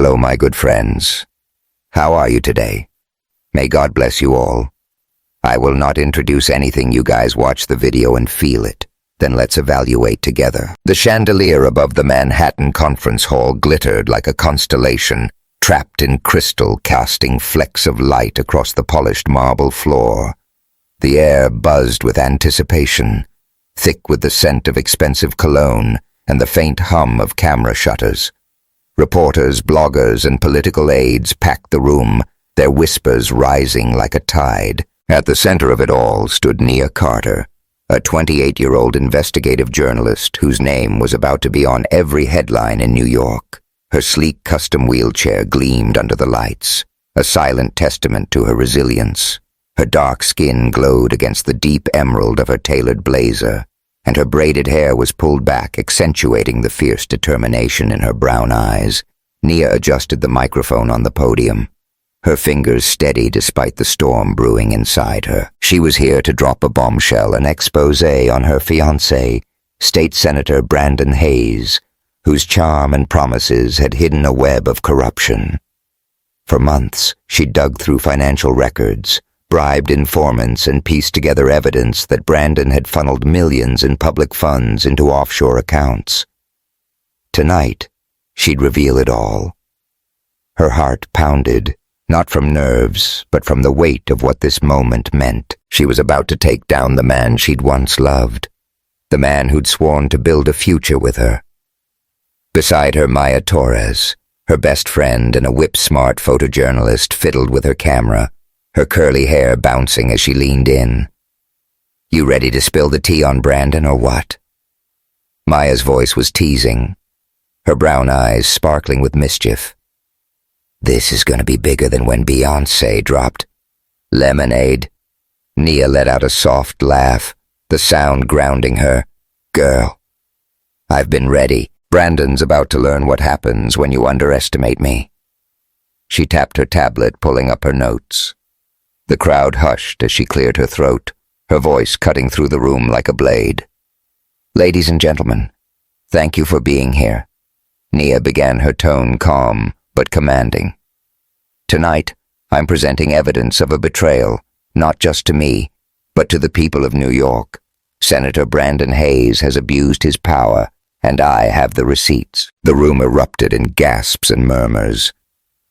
Hello, my good friends. How are you today? May God bless you all. I will not introduce anything. You guys watch the video and feel it. Then let's evaluate together. The chandelier above the Manhattan Conference Hall glittered like a constellation, trapped in crystal, casting flecks of light across the polished marble floor. The air buzzed with anticipation, thick with the scent of expensive cologne and the faint hum of camera shutters. Reporters, bloggers, and political aides packed the room, their whispers rising like a tide. At the center of it all stood Nia Carter, a 28-year-old investigative journalist whose name was about to be on every headline in New York. Her sleek custom wheelchair gleamed under the lights, a silent testament to her resilience. Her dark skin glowed against the deep emerald of her tailored blazer, and her braided hair was pulled back, accentuating the fierce determination in her brown eyes. Nia adjusted the microphone on the podium, her fingers steady despite the storm brewing inside her. She was here to drop a bombshell, an expose on her fiancé, State Senator Brandon Hayes, whose charm and promises had hidden a web of corruption. For months, she dug through financial records, bribed informants, and pieced together evidence that Brandon had funneled millions in public funds into offshore accounts. Tonight, she'd reveal it all. Her heart pounded, not from nerves, but from the weight of what this moment meant. She was about to take down the man she'd once loved, the man who'd sworn to build a future with her. Beside her, Maya Torres, her best friend and a whip-smart photojournalist, fiddled with her camera, her curly hair bouncing as she leaned in. "You ready to spill the tea on Brandon or what?" Maya's voice was teasing, her brown eyes sparkling with mischief. "This is going to be bigger than when Beyoncé dropped Lemonade." Nia let out a soft laugh, the sound grounding her. "Girl, I've been ready. Brandon's about to learn what happens when you underestimate me." She tapped her tablet, pulling up her notes. The crowd hushed as she cleared her throat, her voice cutting through the room like a blade. "Ladies and gentlemen, thank you for being here." Nia began, her tone calm but commanding. "Tonight, I'm presenting evidence of a betrayal, not just to me, but to the people of New York. Senator Brandon Hayes has abused his power, and I have the receipts." The room erupted in gasps and murmurs.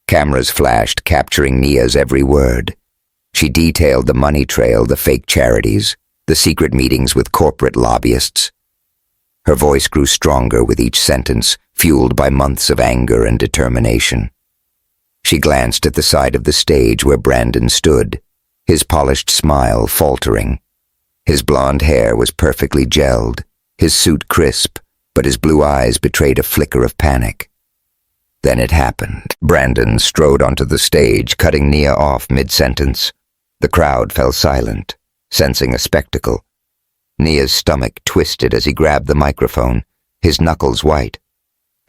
Cameras flashed, capturing Nia's every word. She detailed the money trail, the fake charities, the secret meetings with corporate lobbyists. Her voice grew stronger with each sentence, fueled by months of anger and determination. She glanced at the side of the stage where Brandon stood, his polished smile faltering. His blonde hair was perfectly gelled, his suit crisp, but his blue eyes betrayed a flicker of panic. Then it happened. Brandon strode onto the stage, cutting Nia off mid-sentence. The crowd fell silent, sensing a spectacle. Nia's stomach twisted as he grabbed the microphone, his knuckles white.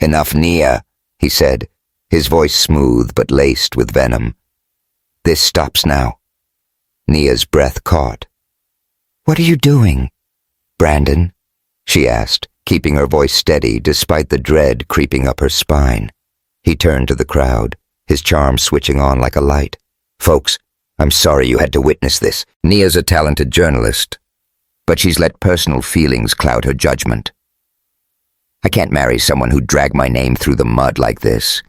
"Enough, Nia," he said, his voice smooth but laced with venom. "This stops now." Nia's breath caught. "What are you doing, Brandon?" she asked, keeping her voice steady despite the dread creeping up her spine. He turned to the crowd, his charm switching on like a light. "Folks, I'm sorry you had to witness this. Nia's a talented journalist, but she's let personal feelings cloud her judgment. I can't marry someone who'd drag my name through the mud like this."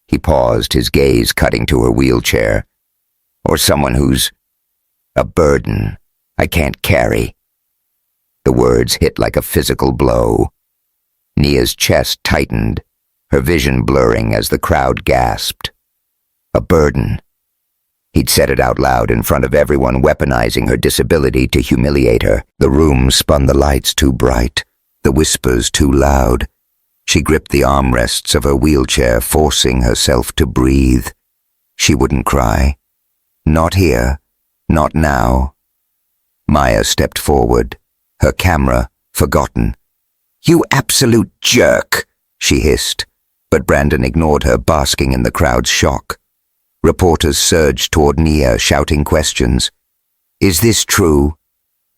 He paused, his gaze cutting to her wheelchair. "Or someone who's a burden I can't carry." The words hit like a physical blow. Nia's chest tightened, her vision blurring as the crowd gasped. A burden. He'd said it out loud in front of everyone, weaponizing her disability to humiliate her. The room spun, the lights too bright, the whispers too loud. She gripped the armrests of her wheelchair, forcing herself to breathe. She wouldn't cry. Not here. Not now. Maya stepped forward, her camera forgotten. "You absolute jerk," she hissed, but Brandon ignored her, basking in the crowd's shock. Reporters surged toward Nia, shouting questions. "Is this true,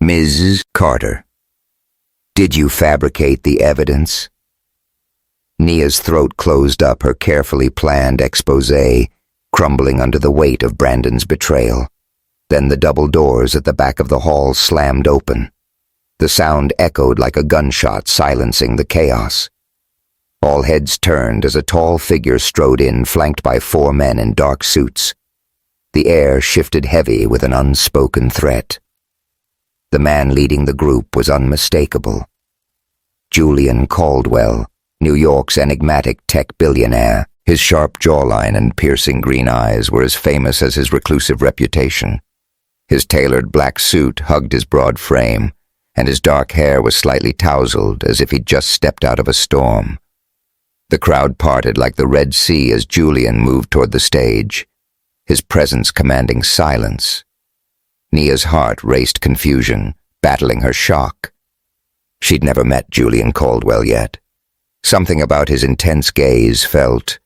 Ms. Carter? Did you fabricate the evidence?" Nia's throat closed up, her carefully planned exposé crumbling under the weight of Brandon's betrayal. Then the double doors at the back of the hall slammed open. The sound echoed like a gunshot, silencing the chaos. All heads turned as a tall figure strode in, flanked by 4 men in dark suits. The air shifted heavy with an unspoken threat. The man leading the group was unmistakable. Julian Caldwell, New York's enigmatic tech billionaire. His sharp jawline and piercing green eyes were as famous as his reclusive reputation. His tailored black suit hugged his broad frame, and his dark hair was slightly tousled as if he'd just stepped out of a storm. The crowd parted like the Red Sea as Julian moved toward the stage, his presence commanding silence. Nia's heart raced confusion, battling her shock. She'd never met Julian Caldwell yet. Something about his intense gaze felt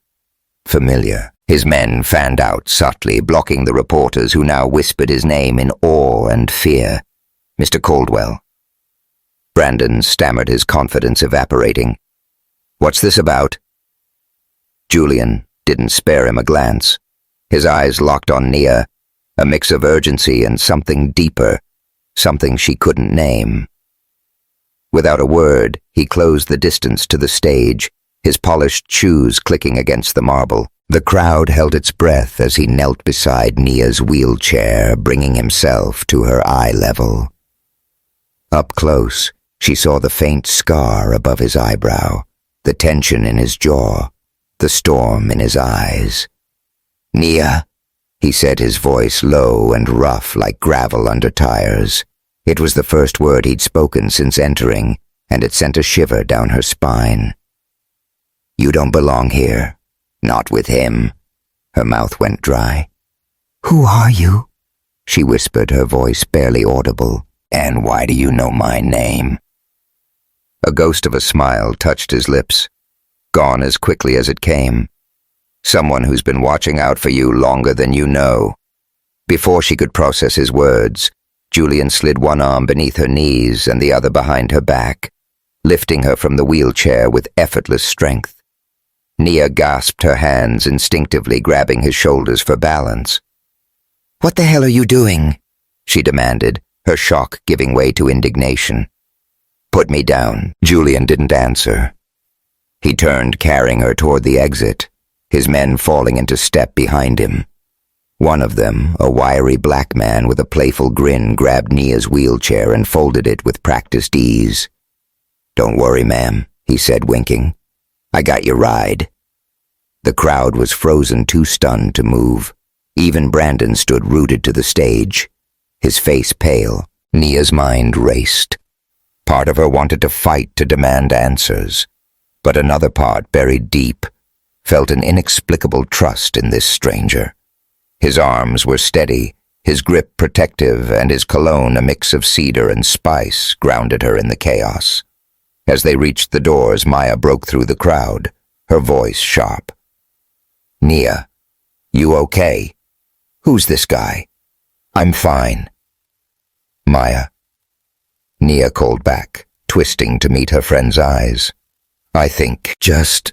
familiar. His men fanned out subtly, blocking the reporters who now whispered his name in awe and fear. "Mr. Caldwell." Brandon stammered, his confidence evaporating. "What's this about?" Julian didn't spare him a glance. His eyes locked on Nia, a mix of urgency and something deeper, something she couldn't name. Without a word, he closed the distance to the stage, his polished shoes clicking against the marble. The crowd held its breath as he knelt beside Nia's wheelchair, bringing himself to her eye level. Up close, she saw the faint scar above his eyebrow, the tension in his jaw, the storm in his eyes. "Nia," he said, his voice low and rough like gravel under tires. It was the first word he'd spoken since entering, and it sent a shiver down her spine. "You don't belong here. Not with him." Her mouth went dry. "Who are you?" she whispered, her voice barely audible. "And why do you know my name?" A ghost of a smile touched his lips, gone as quickly as it came. "Someone who's been watching out for you longer than you know." Before she could process his words, Julian slid one arm beneath her knees and the other behind her back, lifting her from the wheelchair with effortless strength. Nia gasped, her hands instinctively grabbing his shoulders for balance. "What the hell are you doing?" she demanded, her shock giving way to indignation. "Put me down." Julian didn't answer. He turned, carrying her toward the exit, his men falling into step behind him. One of them, a wiry black man with a playful grin, grabbed Nia's wheelchair and folded it with practiced ease. "Don't worry, ma'am," he said, winking. "I got your ride." The crowd was frozen, too stunned to move. Even Brandon stood rooted to the stage, his face pale. Nia's mind raced. Part of her wanted to fight, to demand answers, but another part, buried deep, felt an inexplicable trust in this stranger. His arms were steady, his grip protective, and his cologne, a mix of cedar and spice, grounded her in the chaos. As they reached the doors, Maya broke through the crowd, her voice sharp. "Nia, you okay? Who's this guy?" "I'm fine." "Maya." Nia called back, twisting to meet her friend's eyes. "I think, just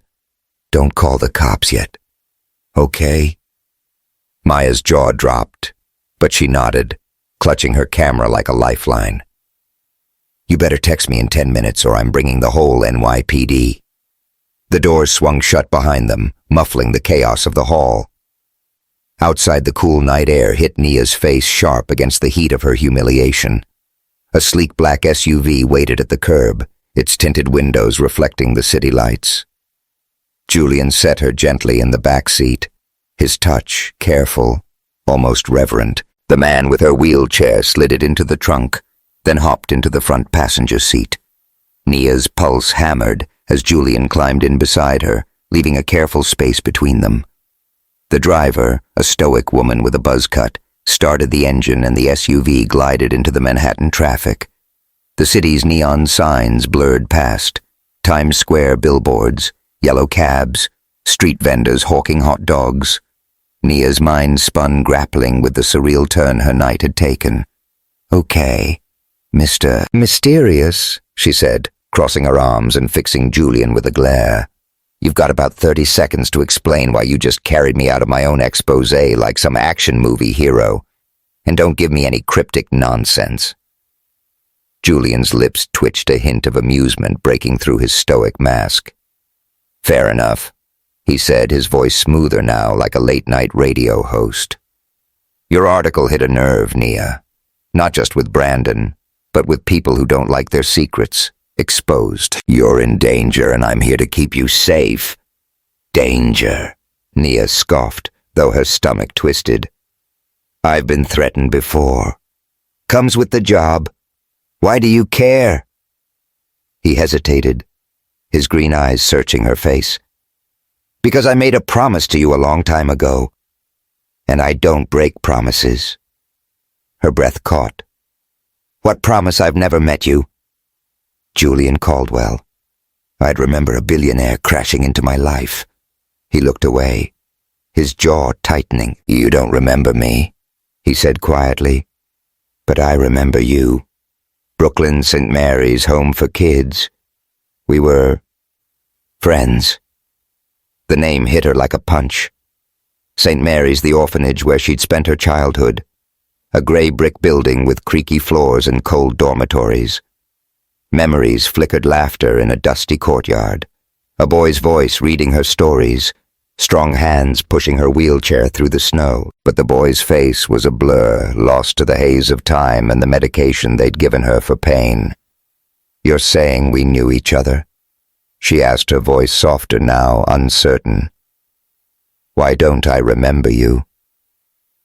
don't call the cops yet, okay?" Maya's jaw dropped, but she nodded, clutching her camera like a lifeline. "You better text me in 10 minutes or I'm bringing the whole NYPD." The doors swung shut behind them, muffling the chaos of the hall. Outside, the cool night air hit Nia's face sharp against the heat of her humiliation. A sleek black SUV waited at the curb, its tinted windows reflecting the city lights. Julian set her gently in the back seat, his touch careful, almost reverent. The man with her wheelchair slid it into the trunk, then hopped into the front passenger seat. Nia's pulse hammered as Julian climbed in beside her, leaving a careful space between them. The driver, a stoic woman with a buzz cut, started the engine and the SUV glided into the Manhattan traffic. The city's neon signs blurred past, Times Square billboards, yellow cabs, street vendors hawking hot dogs. Nia's mind spun, grappling with the surreal turn her night had taken. "Okay, Mr. Mysterious," she said, crossing her arms and fixing Julian with a glare. You've got about 30 seconds to explain why you just carried me out of my own exposé like some action movie hero. And don't give me any cryptic nonsense." Julian's lips twitched, a hint of amusement breaking through his stoic mask. "Fair enough," he said, his voice smoother now, like a late-night radio host. "Your article hit a nerve, Nia. Not just with Brandon, but with people who don't like their secrets exposed. You're in danger, and I'm here to keep you safe." "Danger," Nia scoffed, though her stomach twisted. "I've been threatened before. Comes with the job. Why do you care?" He hesitated, his green eyes searching her face. "Because I made a promise to you a long time ago, and I don't break promises." Her breath caught. "What promise? I've never met you." "Julian Caldwell. I'd remember a billionaire crashing into my life." He looked away, his jaw tightening. "You don't remember me," he said quietly. "But I remember you. Brooklyn, St. Mary's, home for kids. We were friends." The name hit her like a punch. St. Mary's, the orphanage where she'd spent her childhood. A gray brick building with creaky floors and cold dormitories. Memories flickered laughter in a dusty courtyard. A boy's voice reading her stories. Strong hands pushing her wheelchair through the snow. But the boy's face was a blur, lost to the haze of time and the medication they'd given her for pain. "You're saying we knew each other?" she asked, her voice softer now, uncertain. "Why don't I remember you?"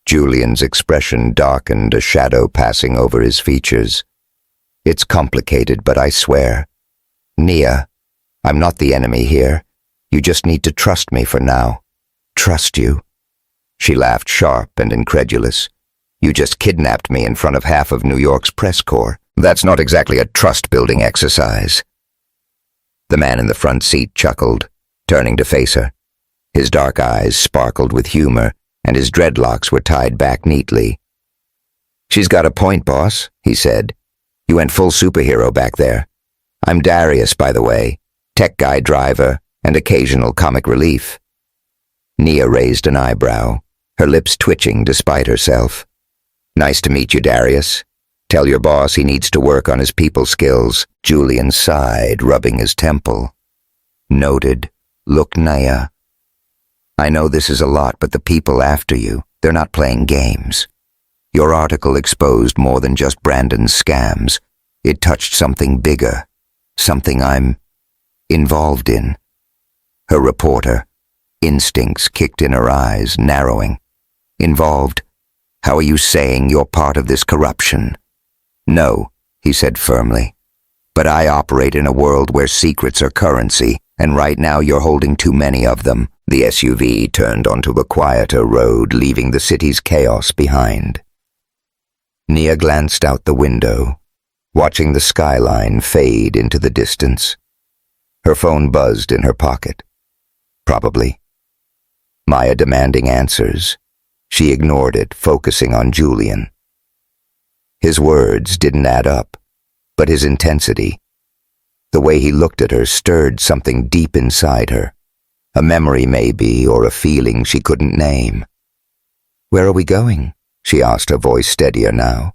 Julian's expression darkened, a shadow passing over his features. "It's complicated, but I swear. Nia, I'm not the enemy here. You just need to trust me for now." "Trust you?" She laughed, sharp and incredulous. "You just kidnapped me in front of half of New York's press corps. That's not exactly a trust-building exercise." The man in the front seat chuckled, turning to face her. His dark eyes sparkled with humor, and his dreadlocks were tied back neatly. "She's got a point, boss," he said. "You went full superhero back there. I'm Darius, by the way, tech guy driver, and occasional comic relief." Nia raised an eyebrow, her lips twitching despite herself. "Nice to meet you, Darius. Tell your boss he needs to work on his people skills." Julian sighed, rubbing his temple. "Noted. Look, Nia. I know this is a lot, but the people after you, they're not playing games. Your article exposed more than just Brandon's scams. It touched something bigger, something I'm involved in." Her reporter, instincts kicked in her eyes, narrowing. "Involved? How are you saying you're part of this corruption?" "No," he said firmly. "But I operate in a world where secrets are currency, and right now you're holding too many of them." The SUV turned onto a quieter road, leaving the city's chaos behind. Nia glanced out the window, watching the skyline fade into the distance. Her phone buzzed in her pocket. Probably. Maya demanding answers. She ignored it, focusing on Julian. His words didn't add up, but his intensity. The way he looked at her stirred something deep inside her. A memory, maybe, or a feeling she couldn't name. "Where are we going?" she asked, her voice steadier now.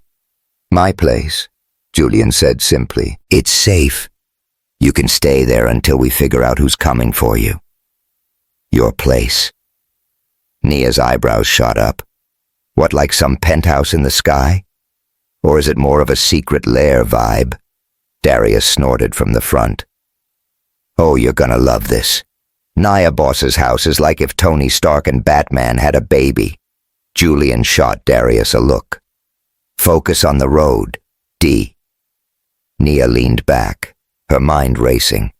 "My place," Julian said simply. "It's safe. You can stay there until we figure out who's coming for you." "Your place." Nia's eyebrows shot up. "What, like some penthouse in the sky? Or is it more of a secret lair vibe?" Darius snorted from the front. "Oh, you're gonna love this. Nia Boss's house is like if Tony Stark and Batman had a baby." Julian shot Darius a look. "Focus on the road, D." Nia leaned back, her mind racing.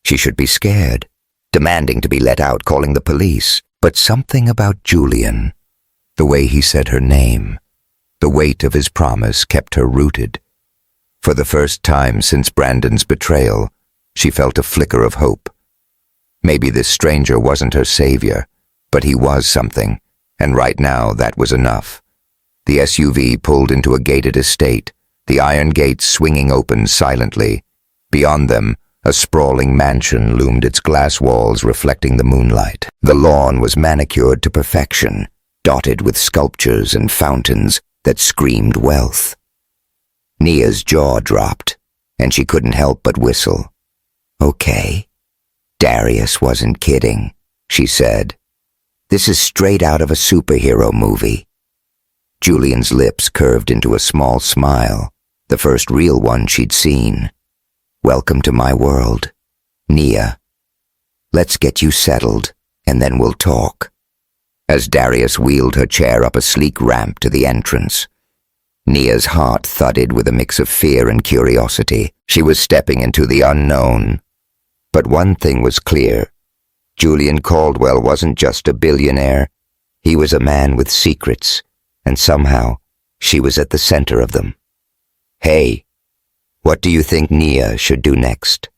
She should be scared, demanding to be let out, calling the police. But something about Julian, the way he said her name, the weight of his promise kept her rooted. For the first time since Brandon's betrayal, she felt a flicker of hope. Maybe this stranger wasn't her savior, but he was something, and right now that was enough. The SUV pulled into a gated estate, the iron gates swinging open silently. Beyond them, A sprawling mansion loomed, its glass walls reflecting the moonlight. The lawn was manicured to perfection, dotted with sculptures and fountains that screamed wealth. Nia's jaw dropped, and she couldn't help but whistle. "Okay, Darius wasn't kidding," she said. "This is straight out of a superhero movie." Julian's lips curved into a small smile, the first real one she'd seen. "Welcome to my world, Nia. Let's get you settled, and then we'll talk." As Darius wheeled her chair up a sleek ramp to the entrance, Nia's heart thudded with a mix of fear and curiosity. She was stepping into the unknown. But one thing was clear. Julian Caldwell wasn't just a billionaire. He was a man with secrets, and somehow she was at the center of them. "Hey, what do you think Nia should do next?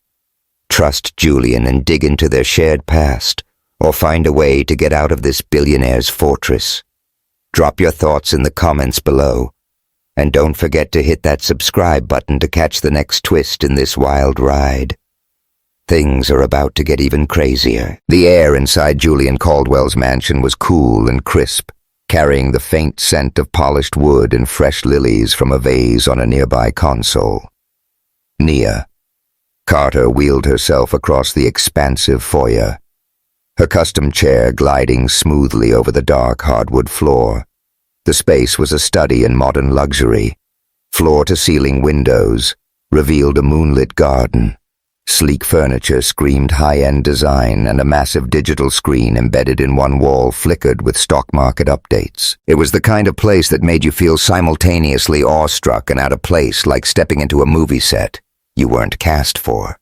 Trust Julian and dig into their shared past, or find a way to get out of this billionaire's fortress? Drop your thoughts in the comments below, and don't forget to hit that subscribe button to catch the next twist in this wild ride. Things are about to get even crazier. The air inside Julian Caldwell's mansion was cool and crisp, carrying the faint scent of polished wood and fresh lilies from a vase on a nearby console. Nia. Carter wheeled herself across the expansive foyer, her custom chair gliding smoothly over the dark hardwood floor. The space was a study in modern luxury. Floor-to-ceiling windows revealed a moonlit garden. Sleek furniture screamed high-end design, and a massive digital screen embedded in one wall flickered with stock market updates. It was the kind of place that made you feel simultaneously awestruck and out of place, like stepping into a movie set you weren't cast for.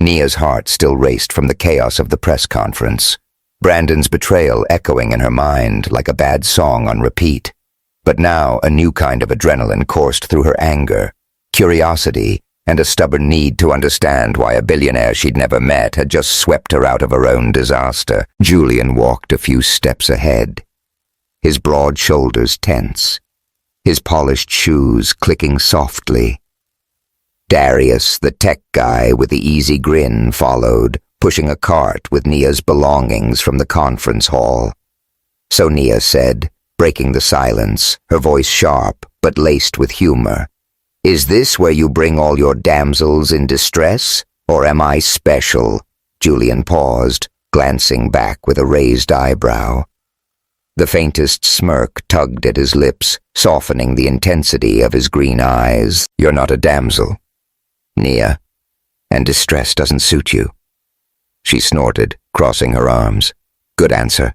Nia's heart still raced from the chaos of the press conference, Brandon's betrayal echoing in her mind like a bad song on repeat. But now a new kind of adrenaline coursed through her: anger, curiosity, and a stubborn need to understand why a billionaire she'd never met had just swept her out of her own disaster. Julian walked a few steps ahead, his broad shoulders tense, his polished shoes clicking softly. Darius, the tech guy with the easy grin, followed, pushing a cart with Nia's belongings from the conference hall. So Nia said, breaking the silence, her voice sharp but laced with humor, "Is this where you bring all your damsels in distress, or am I special?" Julian paused, glancing back with a raised eyebrow. The faintest smirk tugged at his lips, softening the intensity of his green eyes. "You're not a damsel, Nia, and distress doesn't suit you." She snorted, crossing her arms. "Good answer.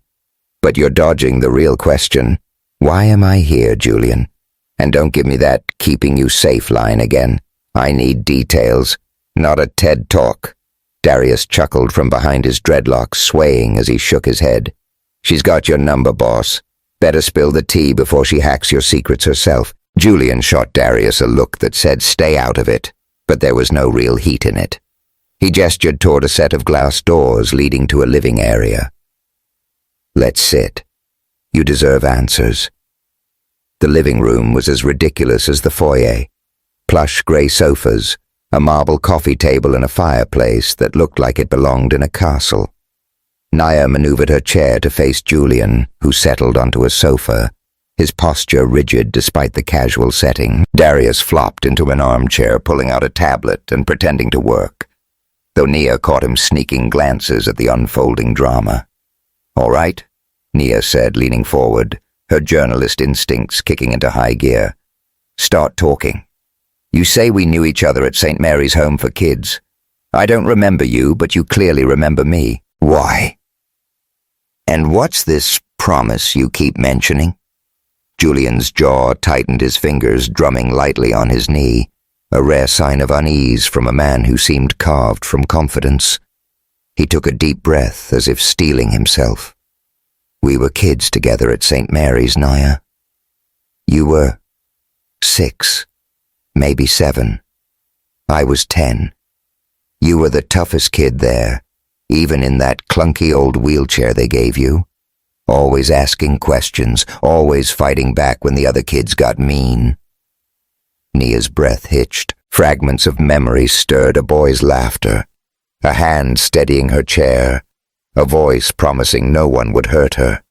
But you're dodging the real question. Why am I here, Julian? And don't give me that keeping you safe line again. I need details, not a TED talk." Darius chuckled from behind his dreadlocks, swaying as he shook his head. "She's got your number, boss. Better spill the tea before she hacks your secrets herself." Julian shot Darius a look that said stay out of it, but there was no real heat in it. He gestured toward a set of glass doors leading to a living area. "Let's sit. You deserve answers." The living room was as ridiculous as the foyer. Plush gray sofas, a marble coffee table, and a fireplace that looked like it belonged in a castle. Nia maneuvered her chair to face Julian, who settled onto a sofa, his posture rigid despite the casual setting. Darius flopped into an armchair, pulling out a tablet and pretending to work, though Nia caught him sneaking glances at the unfolding drama. "All right," Nia said, leaning forward, her journalist instincts kicking into high gear. "Start talking. You say we knew each other at St. Mary's Home for Kids. I don't remember you, but you clearly remember me. Why? And what's this promise you keep mentioning?" Julian's jaw tightened, his fingers drumming lightly on his knee, a rare sign of unease from a man who seemed carved from confidence. He took a deep breath, as if steeling himself. "We were kids together at St. Mary's, Nia. You were 6, maybe 7. I was 10. You were the toughest kid there, even in that clunky old wheelchair they gave you. Always asking questions, always fighting back when the other kids got mean." Nia's breath hitched, Fragments of memory stirred a boy's laughter, a hand steadying her chair, a voice promising no one would hurt her.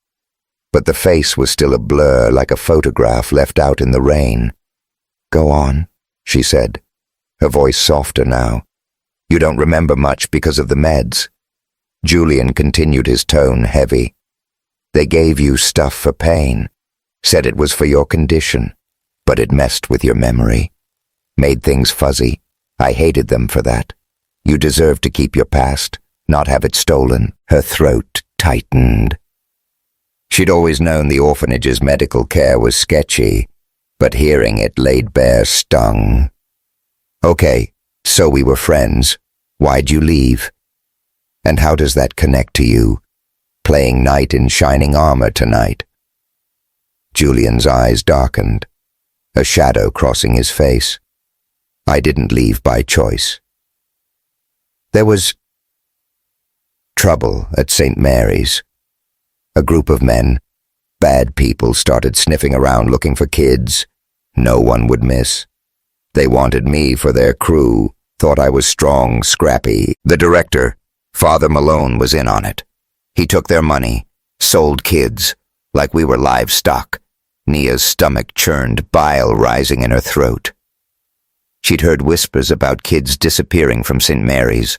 But the face was still a blur, like a photograph left out in the rain. "Go on," she said, her voice softer now. "You don't remember much because of the meds." Julian continued, his tone heavy. "They gave you stuff for pain, said it was for your condition, but it messed with your memory, made things fuzzy. I hated them for that. You deserve to keep your past, not have it stolen." Her throat tightened. She'd always known the orphanage's medical care was sketchy, but hearing it laid bare stung. "Okay, so we were friends. Why'd you leave? And how does that connect to you, playing knight in shining armor tonight?" Julian's eyes darkened, a shadow crossing his face. "I didn't leave by choice. There was trouble at St. Mary's. A group of men, bad people, started sniffing around looking for kids no one would miss. They wanted me for their crew, thought I was strong, scrappy. The director, Father Malone, was in on it. He took their money, sold kids, like we were livestock." Nia's stomach churned, bile rising in her throat. She'd heard whispers about kids disappearing from St. Mary's,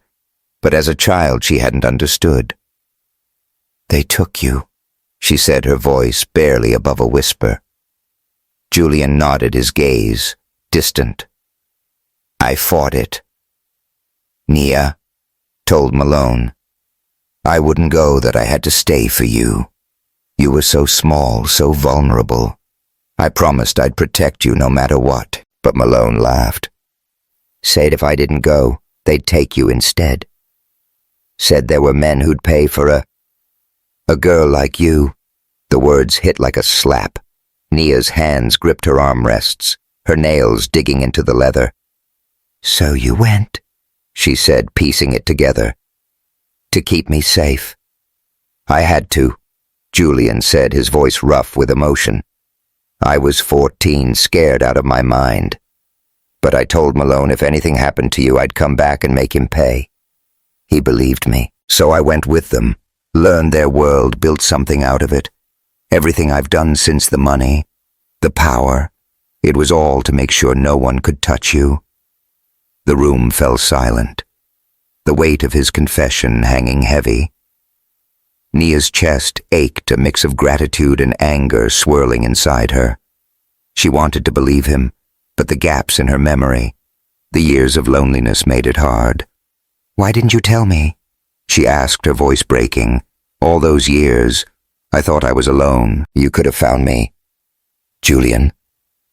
but as a child she hadn't understood. "They took you," she said, her voice barely above a whisper. Julian nodded, his gaze distant. "I fought it." "Nia," told Malone, "I wouldn't go that I had to stay for you. You were so small, so vulnerable. I promised I'd protect you no matter what." But Malone laughed. "Said if I didn't go, they'd take you instead. Said there were men who'd pay for a girl like you." The words hit like a slap. Nia's hands gripped her armrests, her nails digging into the leather. "So you went," she said, piecing it together. "To keep me safe." "I had to," Julian said, his voice rough with emotion. "I was 14, scared out of my mind. But I told Malone if anything happened to you, I'd come back and make him pay. He believed me, so I went with them, learned their world, built something out of it. Everything I've done since, the money, the power, it was all to make sure no one could touch you." The room fell silent, the weight of his confession hanging heavy. Nia's chest ached, a mix of gratitude and anger swirling inside her. She wanted to believe him, but the gaps in her memory, the years of loneliness, made it hard. "Why didn't you tell me?" she asked, her voice breaking. "All those years, I thought I was alone. You could have found me." "Julian."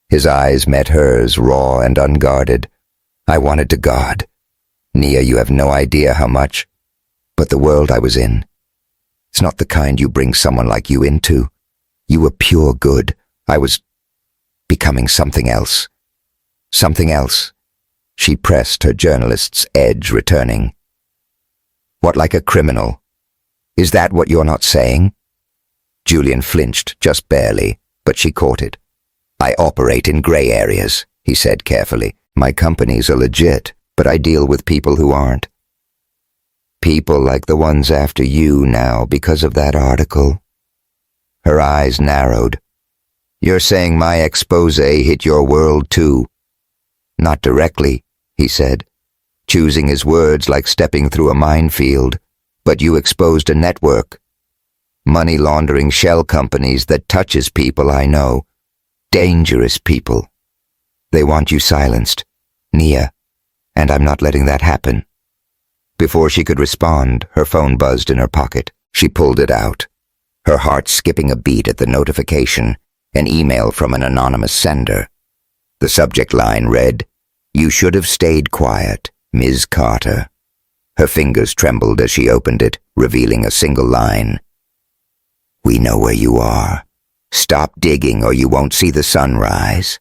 His eyes met hers, raw and unguarded. "I wanted to guard. Nia, you have no idea how much. But the world I was in, it's not the kind you bring someone like you into. You were pure good. I was becoming something else. Something else." She pressed, her journalist's edge returning. "What, like a criminal? Is that what you're not saying?" Julian flinched, just barely, but she caught it. "I operate in gray areas," he said carefully. "My companies are legit, but I deal with people who aren't. People like the ones after you now because of that article." Her eyes narrowed. "You're saying my expose hit your world too?" "Not directly," he said, choosing his words like stepping through a minefield. "But you exposed a network. Money laundering shell companies that touches people I know. Dangerous people. They want you silenced, Nia, and I'm not letting that happen." Before she could respond, her phone buzzed in her pocket. She pulled it out, her heart skipping a beat at the notification, an email from an anonymous sender. The subject line read, "You should have stayed quiet, Ms. Carter." Her fingers trembled as she opened it, revealing a single line. "We know where you are. Stop digging or you won't see the sunrise."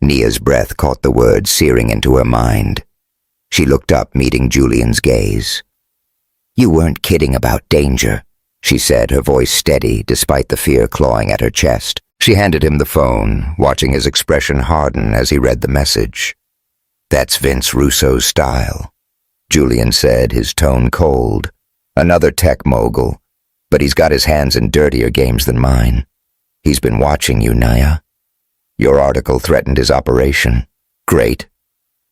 Nia's breath caught the words searing into her mind. She looked up, meeting Julian's gaze. "You weren't kidding about danger," she said, her voice steady despite the fear clawing at her chest. She handed him the phone, watching his expression harden as he read the message. That's Vince Russo's style, Julian said, his tone cold. Another tech mogul, but he's got his hands in dirtier games than mine. He's been watching you, Naya. Your article threatened his operation. Great.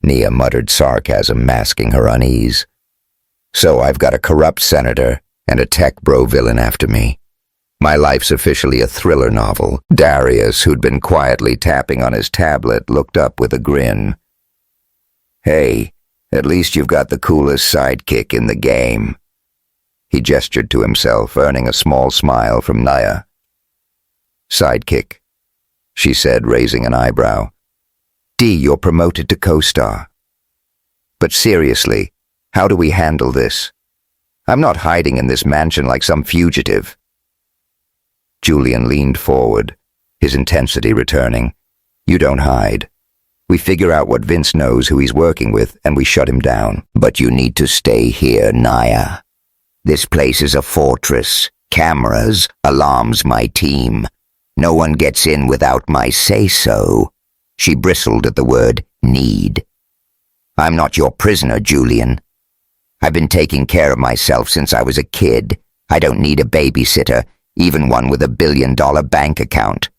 Nia muttered sarcasm, masking her unease. So I've got a corrupt senator and a tech bro villain after me. My life's officially a thriller novel. Darius, who'd been quietly tapping on his tablet, looked up with a grin. Hey, at least you've got the coolest sidekick in the game. He gestured to himself, earning a small smile from Naya. Sidekick, she said, raising an eyebrow. D, you're promoted to co-star. But seriously, how do we handle this? I'm not hiding in this mansion like some fugitive. Julian leaned forward, his intensity returning. You don't hide. We figure out what Vince knows, who he's working with, and we shut him down. But you need to stay here, Naya. This place is a fortress. Cameras, alarms, my team. No one gets in without my say-so. She bristled at the word need. I'm not your prisoner, Julian. I've been taking care of myself since I was a kid. I don't need a babysitter, even one with $1 billion bank account.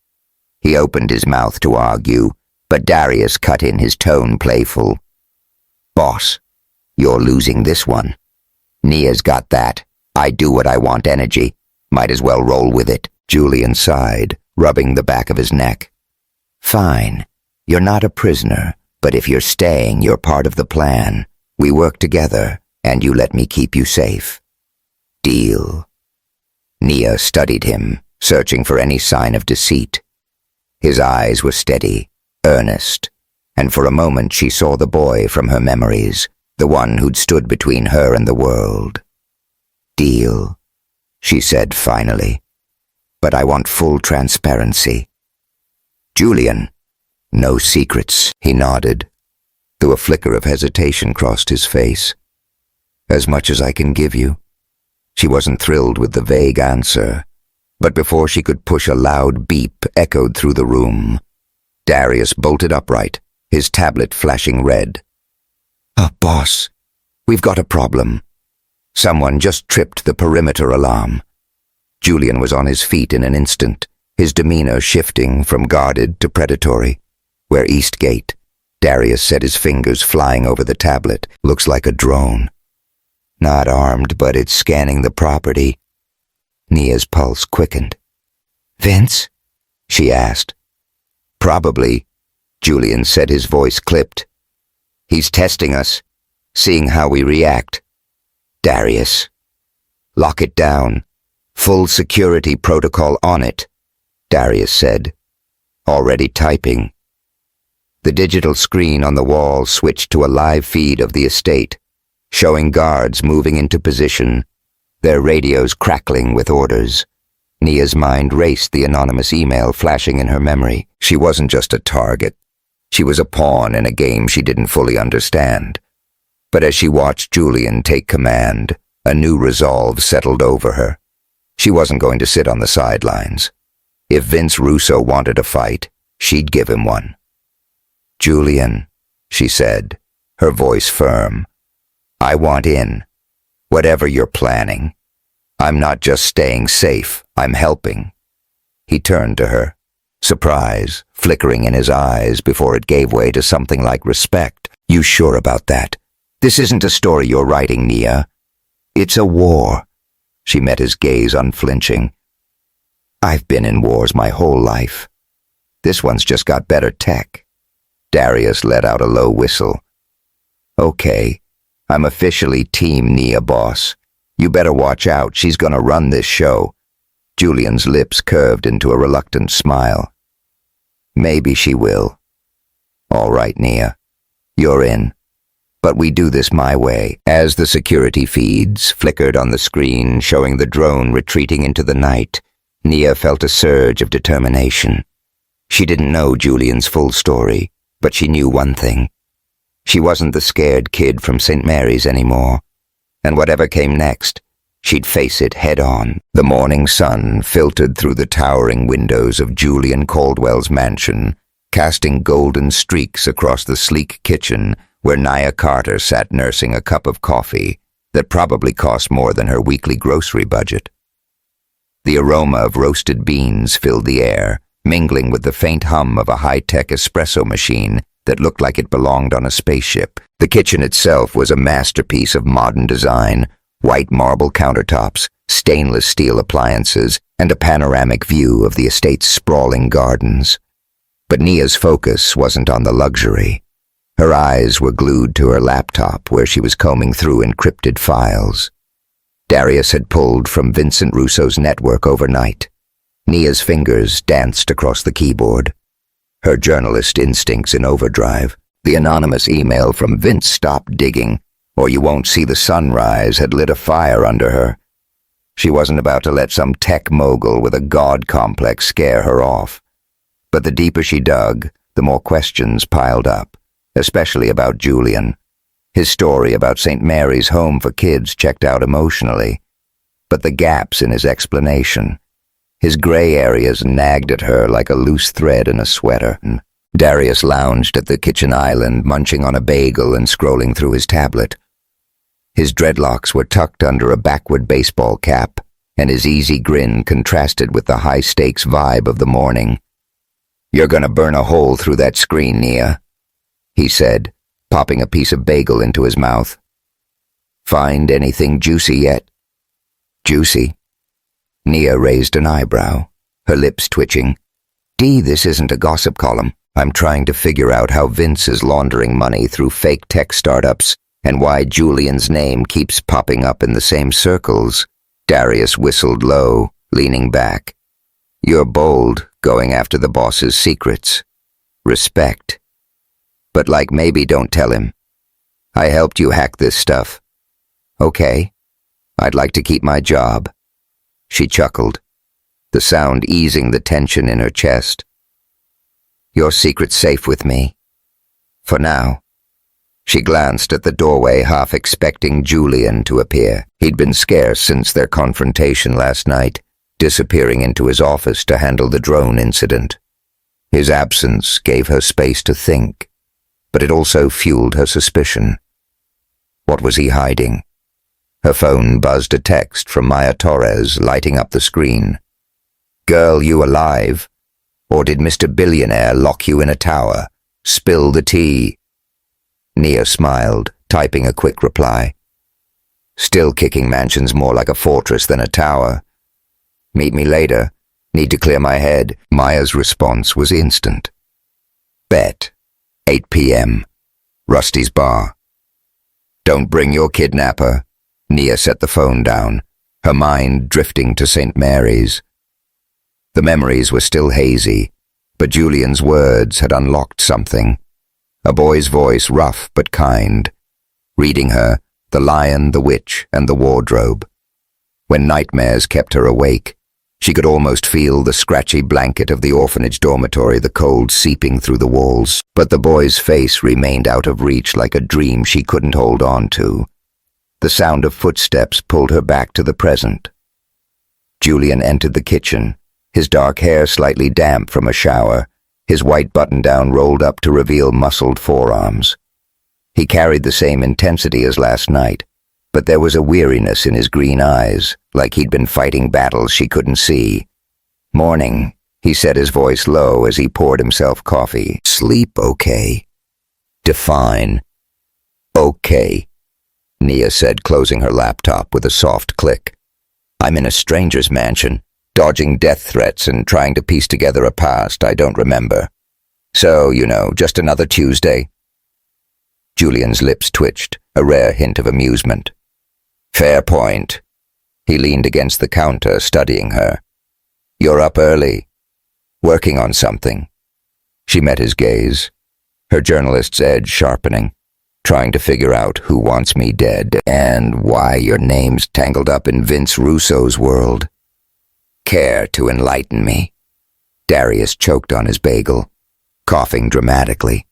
He opened his mouth to argue, but Darius cut in, his tone playful. Boss, you're losing this one. Nia's got that. I do what I want energy. Might as well roll with it. Julian sighed, rubbing the back of his neck. Fine. You're not a prisoner, but if you're staying, you're part of the plan. We work together, and you let me keep you safe. Deal. Nia studied him, searching for any sign of deceit. His eyes were steady, earnest, and for a moment she saw the boy from her memories, the one who'd stood between her and the world. Deal, she said finally. But I want full transparency. Julian, no secrets, he nodded, though a flicker of hesitation crossed his face. As much as I can give you. She wasn't thrilled with the vague answer, but before she could push, a loud beep echoed through the room. Darius bolted upright, his tablet flashing red. Boss, we've got a problem. Someone just tripped the perimeter alarm. Julian was on his feet in an instant, his demeanor shifting from guarded to predatory. Where East Gate, Darius said, his fingers flying over the tablet. Looks like a drone. Not armed, but it's scanning the property. Nia's pulse quickened. Vince? She asked. Probably, Julian said, his voice clipped. He's testing us, seeing how we react. Darius. Lock it down. Full security protocol on it, Darius said. Already typing. The digital screen on the wall switched to a live feed of the estate, showing guards moving into position, their radios crackling with orders. Nia's mind raced the anonymous email flashing in her memory. She wasn't just a target. She was a pawn in a game she didn't fully understand. But as she watched Julian take command, a new resolve settled over her. She wasn't going to sit on the sidelines. If Vince Russo wanted a fight, she'd give him one. Julian, she said, her voice firm. I want in. Whatever you're planning. I'm not just staying safe, I'm helping. He turned to her, surprise flickering in his eyes before it gave way to something like respect. You sure about that? This isn't a story you're writing, Nia. It's a war. She met his gaze unflinching. I've been in wars my whole life. This one's just got better tech. Darius let out a low whistle. Okay, I'm officially Team Nia, boss. You better watch out, she's gonna run this show. Julian's lips curved into a reluctant smile. Maybe she will. All right, Nia. You're in. But we do this my way. As the security feeds flickered on the screen showing the drone retreating into the night, Nia felt a surge of determination. She didn't know Julian's full story, but she knew one thing. She wasn't the scared kid from St. Mary's anymore. And whatever came next, she'd face it head-on. The morning sun filtered through the towering windows of Julian Caldwell's mansion, casting golden streaks across the sleek kitchen where Nia Carter sat nursing a cup of coffee that probably cost more than her weekly grocery budget. The aroma of roasted beans filled the air, mingling with the faint hum of a high-tech espresso machine that looked like it belonged on a spaceship. The kitchen itself was a masterpiece of modern design, white marble countertops, stainless steel appliances, and a panoramic view of the estate's sprawling gardens. But Nia's focus wasn't on the luxury. Her eyes were glued to her laptop where she was combing through encrypted files. Darius had pulled from Vincent Russo's network overnight. Nia's fingers danced across the keyboard, her journalist instincts in overdrive. The anonymous email from Vince "Stop digging, or you won't see the sunrise" had lit a fire under her. She wasn't about to let some tech mogul with a god complex scare her off. But the deeper she dug, the more questions piled up, especially about Julian. His story about St. Mary's Home for Kids checked out emotionally, but the gaps in his explanation, his gray areas, nagged at her like a loose thread in a sweater. Darius lounged at the kitchen island, munching on a bagel and scrolling through his tablet. His dreadlocks were tucked under a backward baseball cap, and his easy grin contrasted with the high-stakes vibe of the morning. "You're gonna burn a hole through that screen, Nia," he said, popping a piece of bagel into his mouth. "Find anything juicy yet?" "Juicy?" Nia raised an eyebrow, her lips twitching. This isn't a gossip column. I'm trying to figure out how Vince is laundering money through fake tech startups and why Julian's name keeps popping up in the same circles." Darius whistled low, leaning back. "You're bold, going after the boss's secrets. Respect. But maybe don't tell him. I helped you hack this stuff." "Okay. I'd like to keep my job." She chuckled, the sound easing the tension in her chest. "Your secret's safe with me. For now." She glanced at the doorway, half expecting Julian to appear. He'd been scarce since their confrontation last night, disappearing into his office to handle the drone incident. His absence gave her space to think, but it also fueled her suspicion. What was he hiding? Her phone buzzed a text from Maya Torres, lighting up the screen. "Girl, you alive? Or did Mr. Billionaire lock you in a tower? Spill the tea." Nia smiled, typing a quick reply. "Still kicking mansions more like a fortress than a tower. Meet me later. Need to clear my head." Maya's response was instant. "Bet. 8 p.m. Rusty's bar." "Don't bring your kidnapper." Nia set the phone down, her mind drifting to St. Mary's. The memories were still hazy, but Julian's words had unlocked something. A boy's voice, rough but kind, reading her The Lion, the Witch, and the Wardrobe. When nightmares kept her awake, she could almost feel the scratchy blanket of the orphanage dormitory, the cold seeping through the walls. But the boy's face remained out of reach, like a dream she couldn't hold on to. The sound of footsteps pulled her back to the present. Julian entered the kitchen, his dark hair slightly damp from a shower, his white button-down rolled up to reveal muscled forearms. He carried the same intensity as last night, but there was a weariness in his green eyes, like he'd been fighting battles she couldn't see. "Morning," he said, his voice low as he poured himself coffee. "Sleep okay?" "Define." "Okay," Nia said, closing her laptop with a soft click. "I'm in a stranger's mansion, dodging death threats and trying to piece together a past I don't remember. So, just another Tuesday." Julian's lips twitched, a rare hint of amusement. "Fair point." He leaned against the counter, studying her. "You're up early. Working on something." She met his gaze, her journalist's edge sharpening, trying to figure out who wants me dead and why your name's tangled up in Vince Russo's world. "Care to enlighten me?" Darius choked on his bagel, coughing dramatically.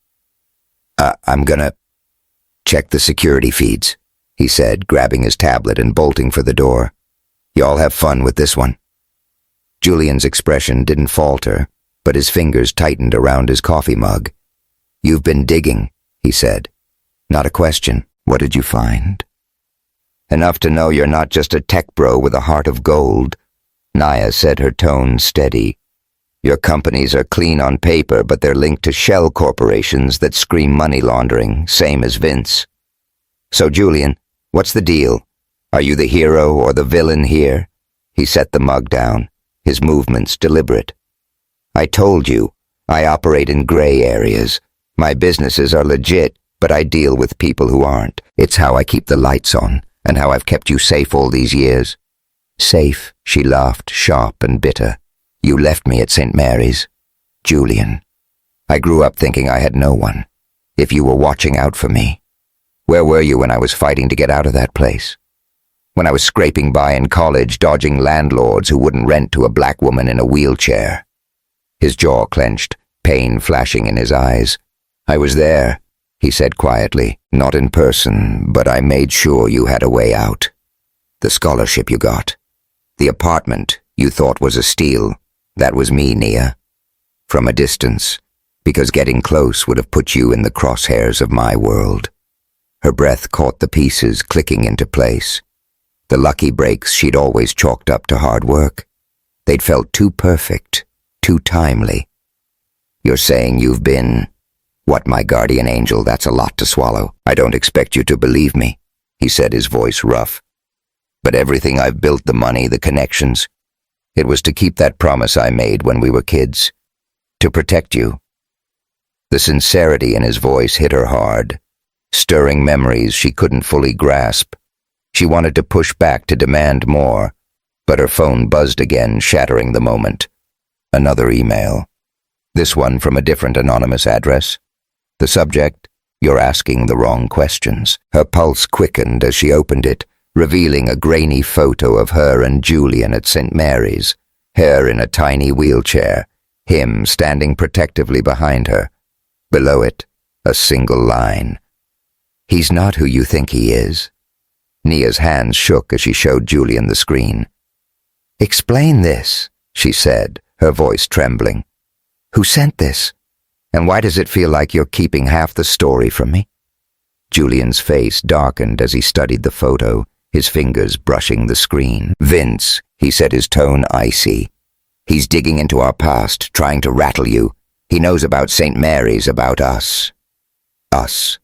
I'm gonna check the security feeds," he said, grabbing his tablet and bolting for the door. "Y'all have fun with this one." Julian's expression didn't falter, but his fingers tightened around his coffee mug. "You've been digging," he said. Not a question. What did you find? Enough to know you're not just a tech bro with a heart of gold. Naya said, her tone steady. Your companies are clean on paper, but they're linked to shell corporations that scream money laundering, same as Vince. So, Julian, what's the deal? Are you the hero or the villain here? He set the mug down, his movements deliberate. I told you, I operate in gray areas. My businesses are legit, but I deal with people who aren't. It's how I keep the lights on, and how I've kept you safe all these years. Safe, she laughed, sharp and bitter. You left me at St. Mary's. Julian, I grew up thinking I had no one. If you were watching out for me. Where were you when I was fighting to get out of that place? When I was scraping by in college, dodging landlords who wouldn't rent to a black woman in a wheelchair. His jaw clenched, pain flashing in his eyes. I was there, he said quietly. Not in person, but I made sure you had a way out. The scholarship you got. The apartment you thought was a steal. That was me, Nia. From a distance, because getting close would have put you in the crosshairs of my world. Her breath caught the pieces clicking into place. The lucky breaks she'd always chalked up to hard work. They'd felt too perfect, too timely. You're saying you've been... What, my guardian angel, that's a lot to swallow. I don't expect you to believe me, he said, his voice rough. But everything I've built, the money, the connections, it was to keep that promise I made when we were kids. To protect you. The sincerity in his voice hit her hard, stirring memories she couldn't fully grasp. She wanted to push back to demand more, but her phone buzzed again, shattering the moment. Another email. This one from a different anonymous address. The subject, you're asking the wrong questions. Her pulse quickened as she opened it, revealing a grainy photo of her and Julian at St. Mary's, her in a tiny wheelchair, him standing protectively behind her. Below it, a single line. He's not who you think he is. Nia's hands shook as she showed Julian the screen. Explain this, she said, her voice trembling. Who sent this? And why does it feel like you're keeping half the story from me? Julian's face darkened as he studied the photo, his fingers brushing the screen. Vince, he said, his tone icy. He's digging into our past, trying to rattle you. He knows about St. Mary's, about us. Us.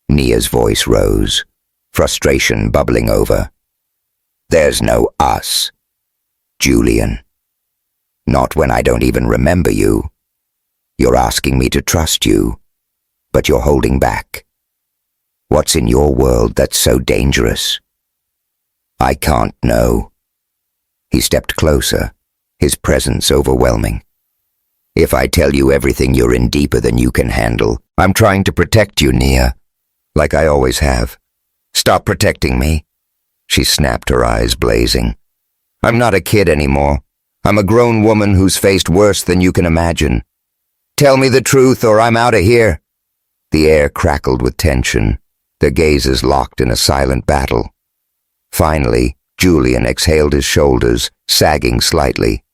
Nia's voice rose, frustration bubbling over. There's no us. Julian. Not when I don't even remember you. You're asking me to trust you, but you're holding back. What's in your world that's so dangerous? I can't know. He stepped closer, his presence overwhelming. If I tell you everything, you're in deeper than you can handle. I'm trying to protect you, Nia, like I always have. Stop protecting me. She snapped, her eyes blazing. I'm not a kid anymore. I'm a grown woman who's faced worse than you can imagine. Tell me the truth or I'm out of here. The air crackled with tension, their gazes locked in a silent battle. Finally, Julian exhaled his shoulders, sagging slightly.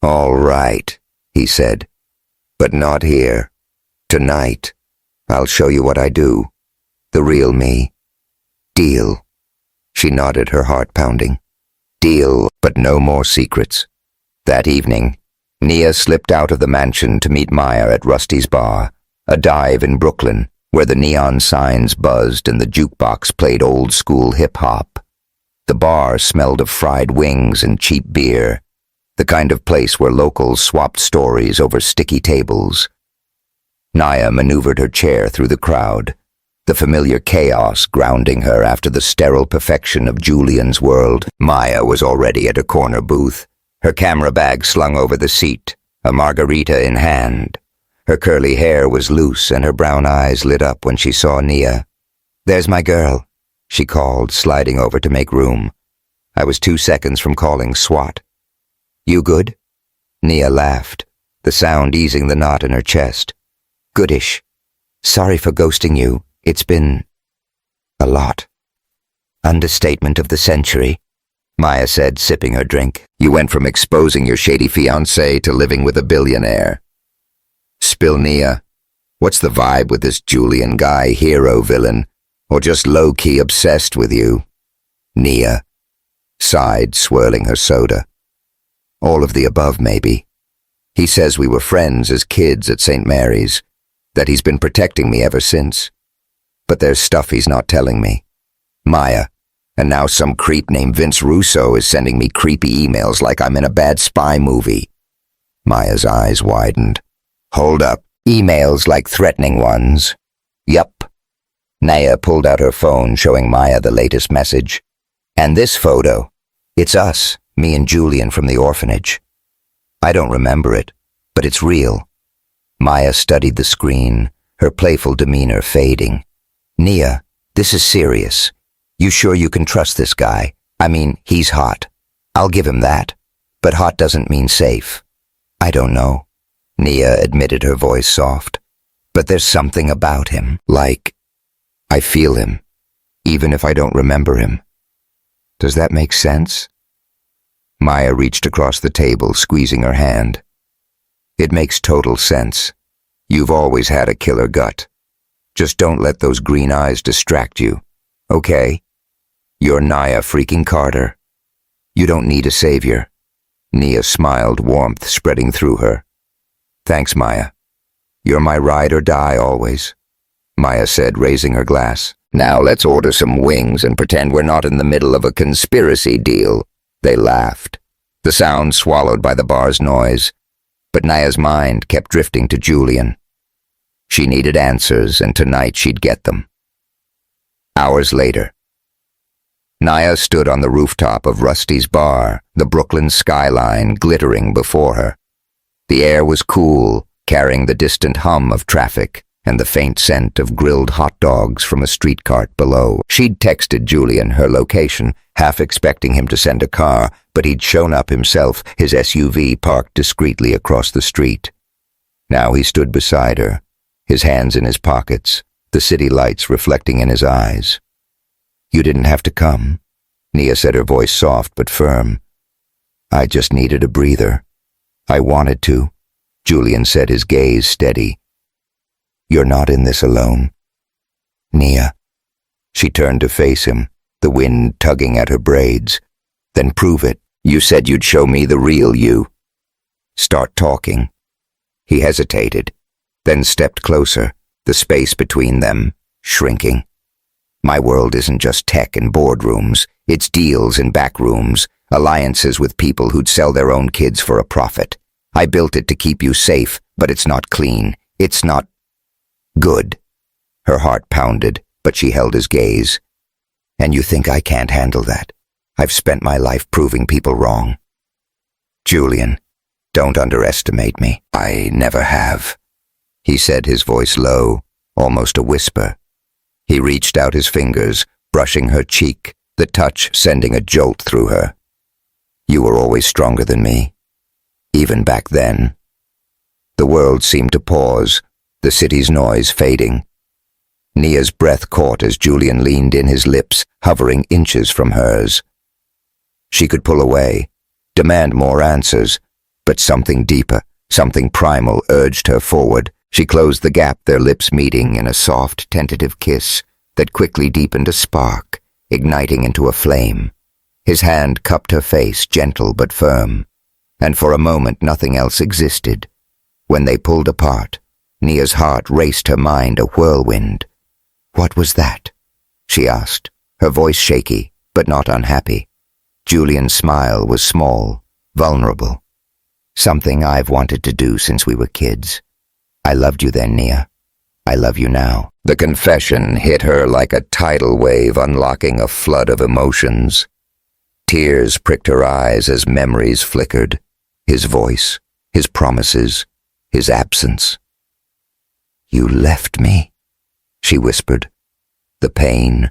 All right, he said, but not here. Tonight, I'll show you what I do. The real me. Deal. She nodded, her heart pounding. Deal, but no more secrets. That evening, Nia slipped out of the mansion to meet Maya at Rusty's Bar, a dive in Brooklyn, where the neon signs buzzed and the jukebox played old-school hip-hop. The bar smelled of fried wings and cheap beer, the kind of place where locals swapped stories over sticky tables. Nia maneuvered her chair through the crowd, the familiar chaos grounding her after the sterile perfection of Julian's world. Maya was already at a corner booth, her camera bag slung over the seat, a margarita in hand. Her curly hair was loose and her brown eyes lit up when she saw Nia. There's my girl, she called, sliding over to make room. I was 2 seconds from calling SWAT. You good? Nia laughed, the sound easing the knot in her chest. Goodish. Sorry for ghosting you. It's been... a lot. Understatement of the century, Maya said, sipping her drink. You went from exposing your shady fiancé to living with a billionaire. Spill, Nia. What's the vibe with this Julian guy, hero, villain, or just low-key obsessed with you? Nia sighed, swirling her soda. All of the above, maybe. He says we were friends as kids at St. Mary's, that he's been protecting me ever since. But there's stuff he's not telling me. Maya, and now some creep named Vince Russo is sending me creepy emails like I'm in a bad spy movie. Maya's eyes widened. Hold up. Emails like threatening ones? Yup. Nia pulled out her phone, showing Maya the latest message. And this photo. It's us, me and Julian from the orphanage. I don't remember it, but it's real. Maya studied the screen, her playful demeanor fading. Nia, this is serious. You sure you can trust this guy? I mean, he's hot. I'll give him that. But hot doesn't mean safe. I don't know. Nia admitted, her voice soft. But there's something about him, like, I feel him, even if I don't remember him. Does that make sense? Maya reached across the table, squeezing her hand. It makes total sense. You've always had a killer gut. Just don't let those green eyes distract you, okay? You're Nia freaking Carter. You don't need a savior. Nia smiled, warmth spreading through her. Thanks, Maya. You're my ride or die always, Maya said, raising her glass. Now let's order some wings and pretend we're not in the middle of a conspiracy deal. They laughed, the sound swallowed by the bar's noise. But Nia's mind kept drifting to Julian. She needed answers, and tonight she'd get them. Hours later, Nia stood on the rooftop of Rusty's bar, the Brooklyn skyline glittering before her. The air was cool, carrying the distant hum of traffic and the faint scent of grilled hot dogs from a street cart below. She'd texted Julian her location, half expecting him to send a car, but he'd shown up himself, his SUV parked discreetly across the street. Now he stood beside her, his hands in his pockets, the city lights reflecting in his eyes. You didn't have to come, Nia said, her voice soft but firm. I just needed a breather. I wanted to, Julian said, his gaze steady. You're not in this alone. Nia. She turned to face him, the wind tugging at her braids. Then prove it. You said you'd show me the real you. Start talking. He hesitated, then stepped closer, the space between them shrinking. My world isn't just tech and boardrooms. It's deals in back rooms, alliances with people who'd sell their own kids for a profit. I built it to keep you safe, but it's not clean. It's not good. Her heart pounded, but she held his gaze. And you think I can't handle that? I've spent my life proving people wrong. Julian, don't underestimate me. I never have, he said, his voice low, almost a whisper. He reached out his fingers, brushing her cheek, the touch sending a jolt through her. You were always stronger than me, even back then. The world seemed to pause, the city's noise fading. Nia's breath caught as Julian leaned in, his lips hovering inches from hers. She could pull away, demand more answers, but something deeper, something primal urged her forward. She closed the gap, their lips meeting in a soft, tentative kiss that quickly deepened a spark, igniting into a flame. His hand cupped her face, gentle but firm, and for a moment nothing else existed. When they pulled apart, Nia's heart raced, her mind a whirlwind. What was that? She asked, her voice shaky, but not unhappy. Julian's smile was small, vulnerable. Something I've wanted to do since we were kids. I loved you then, Nia. I love you now. The confession hit her like a tidal wave, unlocking a flood of emotions. Tears pricked her eyes as memories flickered. His voice, his promises, his absence. You left me, she whispered. The pain,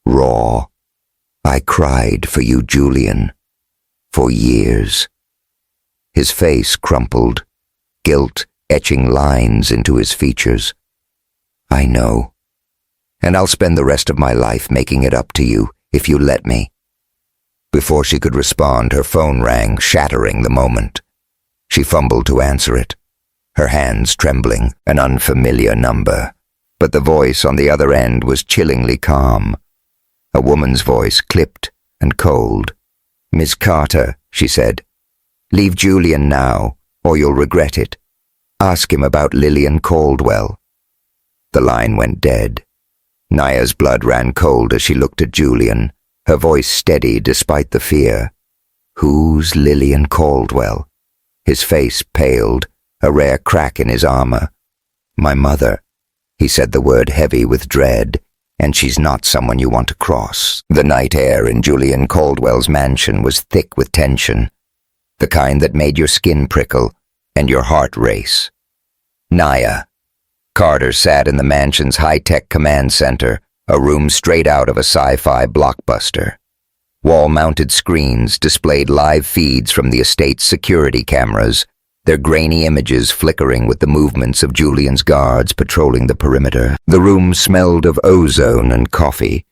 raw. I cried for you, Julian, for years. His face crumpled, guilt etching lines into his features. I know, and I'll spend the rest of my life making it up to you, if you let me. Before she could respond, her phone rang, shattering the moment. She fumbled to answer it. her hands trembling, an unfamiliar number. But the voice on the other end was chillingly calm. A woman's voice, clipped and cold. "Miss Carter," she said, "leave Julian now, or you'll regret it. Ask him about Lillian Caldwell." The line went dead. Naya's blood ran cold as she looked at Julian, her voice steady despite the fear. "Who's Lillian Caldwell?" His face paled, a rare crack in his armor. "My mother." He said the word heavy with dread, "and she's not someone you want to cross." The night air in Julian Caldwell's mansion was thick with tension, the kind that made your skin prickle and your heart race. Naya. Carter sat in the mansion's high-tech command center, a room straight out of a sci-fi blockbuster. Wall-mounted screens displayed live feeds from the estate's security cameras, their grainy images flickering with the movements of Julian's guards patrolling the perimeter. The room smelled of ozone and coffee,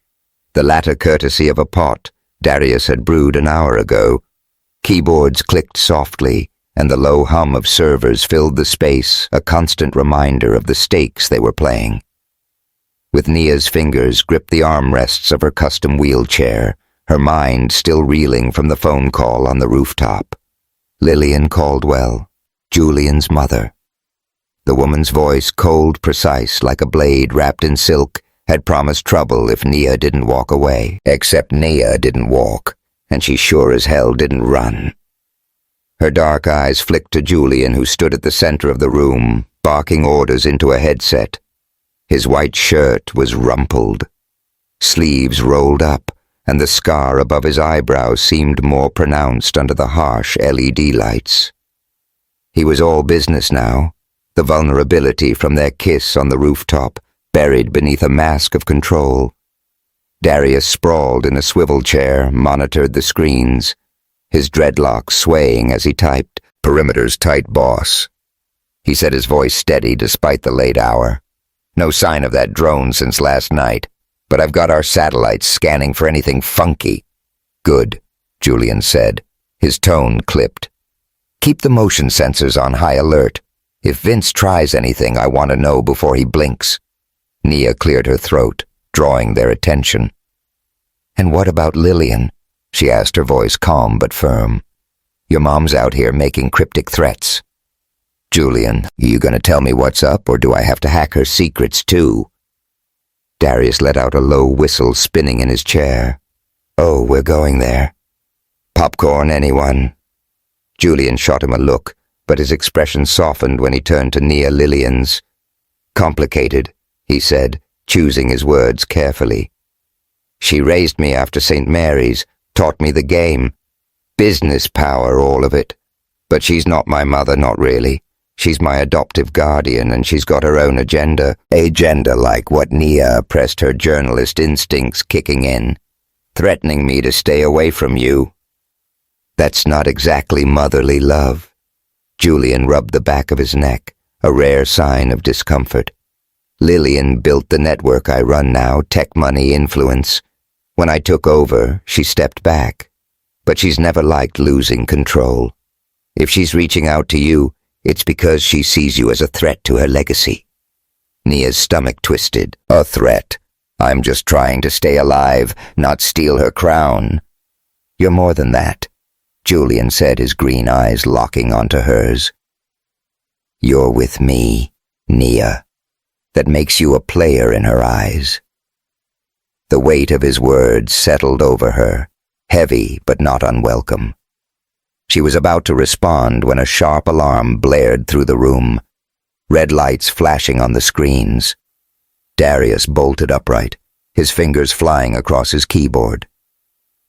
the latter courtesy of a pot Darius had brewed an hour ago. Keyboards clicked softly, and the low hum of servers filled the space, a constant reminder of the stakes they were playing. With Nia's fingers gripped the armrests of her custom wheelchair, her mind still reeling from the phone call on the rooftop. Lillian Caldwell, Julian's mother. The woman's voice, cold, precise, like a blade wrapped in silk, had promised trouble if Nia didn't walk away. Except Nia didn't walk, and she sure as hell didn't run. Her dark eyes flicked to Julian, who stood at the center of the room, barking orders into a headset. His white shirt was rumpled, sleeves rolled up, and the scar above his eyebrow seemed more pronounced under the harsh LED lights. He was all business now, the vulnerability from their kiss on the rooftop, buried beneath a mask of control. Darius sprawled in a swivel chair, monitored the screens, his dreadlocks swaying as he typed, "Perimeter's tight, boss." He said his voice steady despite the late hour. "No sign of that drone since last night, but I've got our satellites scanning for anything funky." "Good," Julian said, his tone clipped. "Keep the motion sensors on high alert. If Vince tries anything, I want to know before he blinks." Nia cleared her throat, drawing their attention. "And what about Lillian?" she asked, her voice calm but firm. "Your mom's out here making cryptic threats." "Julian, you gonna tell me what's up, or do I have to hack her secrets too?" Darius let out a low whistle, spinning in his chair. "Oh, we're going there. Popcorn, anyone?" Julian shot him a look, but his expression softened when he turned to Nia Lillian's. "Complicated," he said, choosing his words carefully. "She raised me after St. Mary's, taught me the game. Business power, all of it. But she's not my mother, not really. She's my adoptive guardian, and she's got her own agenda. Agenda like what Nia pressed her journalist instincts kicking in, threatening me to stay away from you. That's not exactly motherly love." Julian rubbed the back of his neck, a rare sign of discomfort. "Lillian built the network I run now, tech money, influence. When I took over, she stepped back. But she's never liked losing control. If she's reaching out to you, it's because she sees you as a threat to her legacy." Nia's stomach twisted. "A threat? I'm just trying to stay alive, not steal her crown." "You're more than that," Julian said, his green eyes locking onto hers. "You're with me, Nia. That makes you a player in her eyes." The weight of his words settled over her, heavy but not unwelcome. She was about to respond when a sharp alarm blared through the room, red lights flashing on the screens. Darius bolted upright, his fingers flying across his keyboard.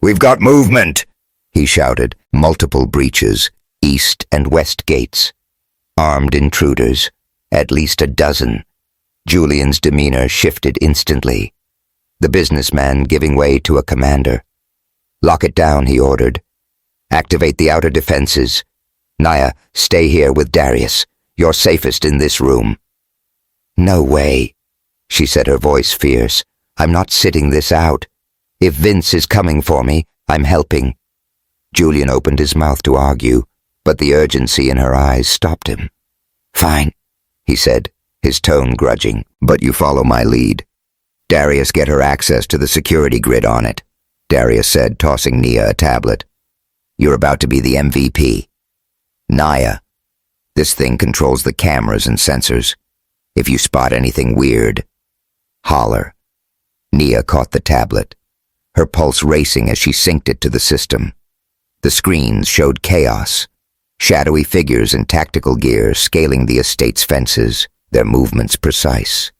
"We've got movement!" he shouted. Multiple breaches, east and west gates. Armed intruders, at least a dozen. Julian's demeanor shifted instantly, the businessman giving way to a commander. "Lock it down," he ordered. "Activate the outer defenses. Nia, stay here with Darius. You're safest in this room." "No way," she said, her voice fierce. "I'm not sitting this out. If Vince is coming for me, I'm helping." Julian opened his mouth to argue, but the urgency in her eyes stopped him. Fine, he said, his tone grudging, but you follow my lead. Darius, get her access to the security grid on it, Darius said, tossing Nia a tablet. You're about to be the MVP. Naya, this thing controls the cameras and sensors. If you spot anything weird, holler. Nia caught the tablet, her pulse racing as she synced it to the system. The screens showed chaos, shadowy figures in tactical gear scaling the estate's fences, their movements precise.